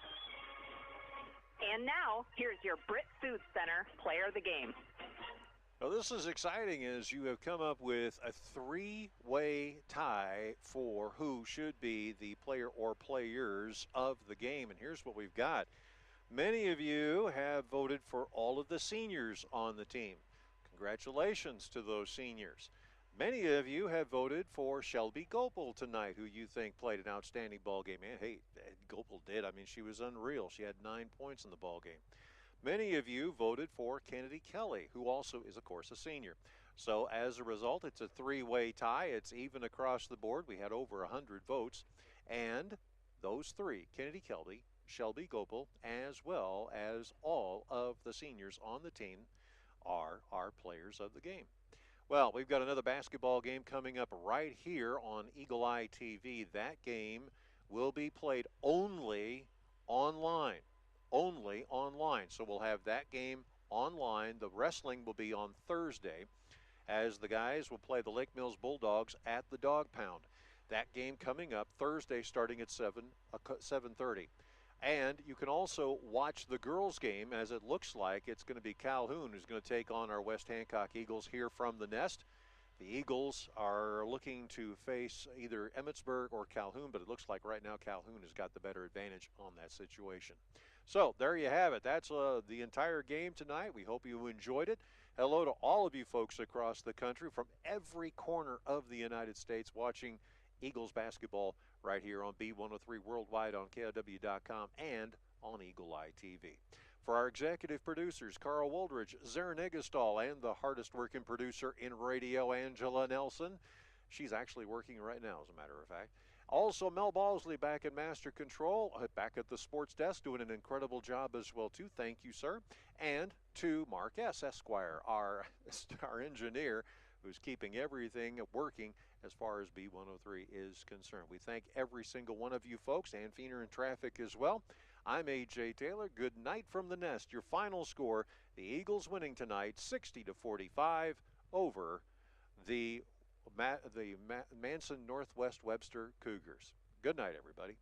And now, here's your Britt Food Center Player of the Game. Well, this is exciting as you have come up with a three-way tie for who should be the player or players of the game. And here's what we've got. Many of you have voted for all of the seniors on the team. Congratulations to those seniors. Many of you have voted for Shelby Gopel tonight, who you think played an outstanding ball game. And hey, Gopel did. I mean, she was unreal. She had 9 points in the ball game. Many of you voted for Kennedy Kelly, who also is, of course, a senior. So as a result, it's a three-way tie. It's even across the board. We had over 100 votes. And those three, Kennedy Kelly, Shelby Gopel, as well as all of the seniors on the team, are our players of the game. Well, we've got another basketball game coming up right here on Eagle Eye TV. That game will be played only online. Only online. So we'll have that game online. The wrestling will be on Thursday as the guys will play the Lake Mills Bulldogs at the Dog Pound. That game coming up Thursday starting at 7:30. And you can also watch the girls' game, as it looks like it's going to be Calhoun who's going to take on our West Hancock Eagles here from the nest. The Eagles are looking to face either Emmetsburg or Calhoun, but it looks like right now Calhoun has got the better advantage on that situation. So there you have it. That's the entire game tonight. We hope you enjoyed it. Hello to all of you folks across the country from every corner of the United States watching Eagles basketball right here on B103 Worldwide on KOW.com and on Eagle Eye TV. For our executive producers, Carl Woldridge, Zarin Egestal, and the hardest working producer in radio, Angela Nelson. She's actually working right now, as a matter of fact. Also, Mel Balsley back in Master Control, back at the sports desk, doing an incredible job as well, too. Thank you, sir. And to Mark S. Esquire, our engineer, who's keeping everything working as far as B103 is concerned. We thank every single one of you folks, and Feener in traffic as well. I'm A.J. Taylor. Good night from the nest. Your final score, the Eagles winning tonight 60-45 over the Manson Northwest Webster Cougars. Good night, everybody.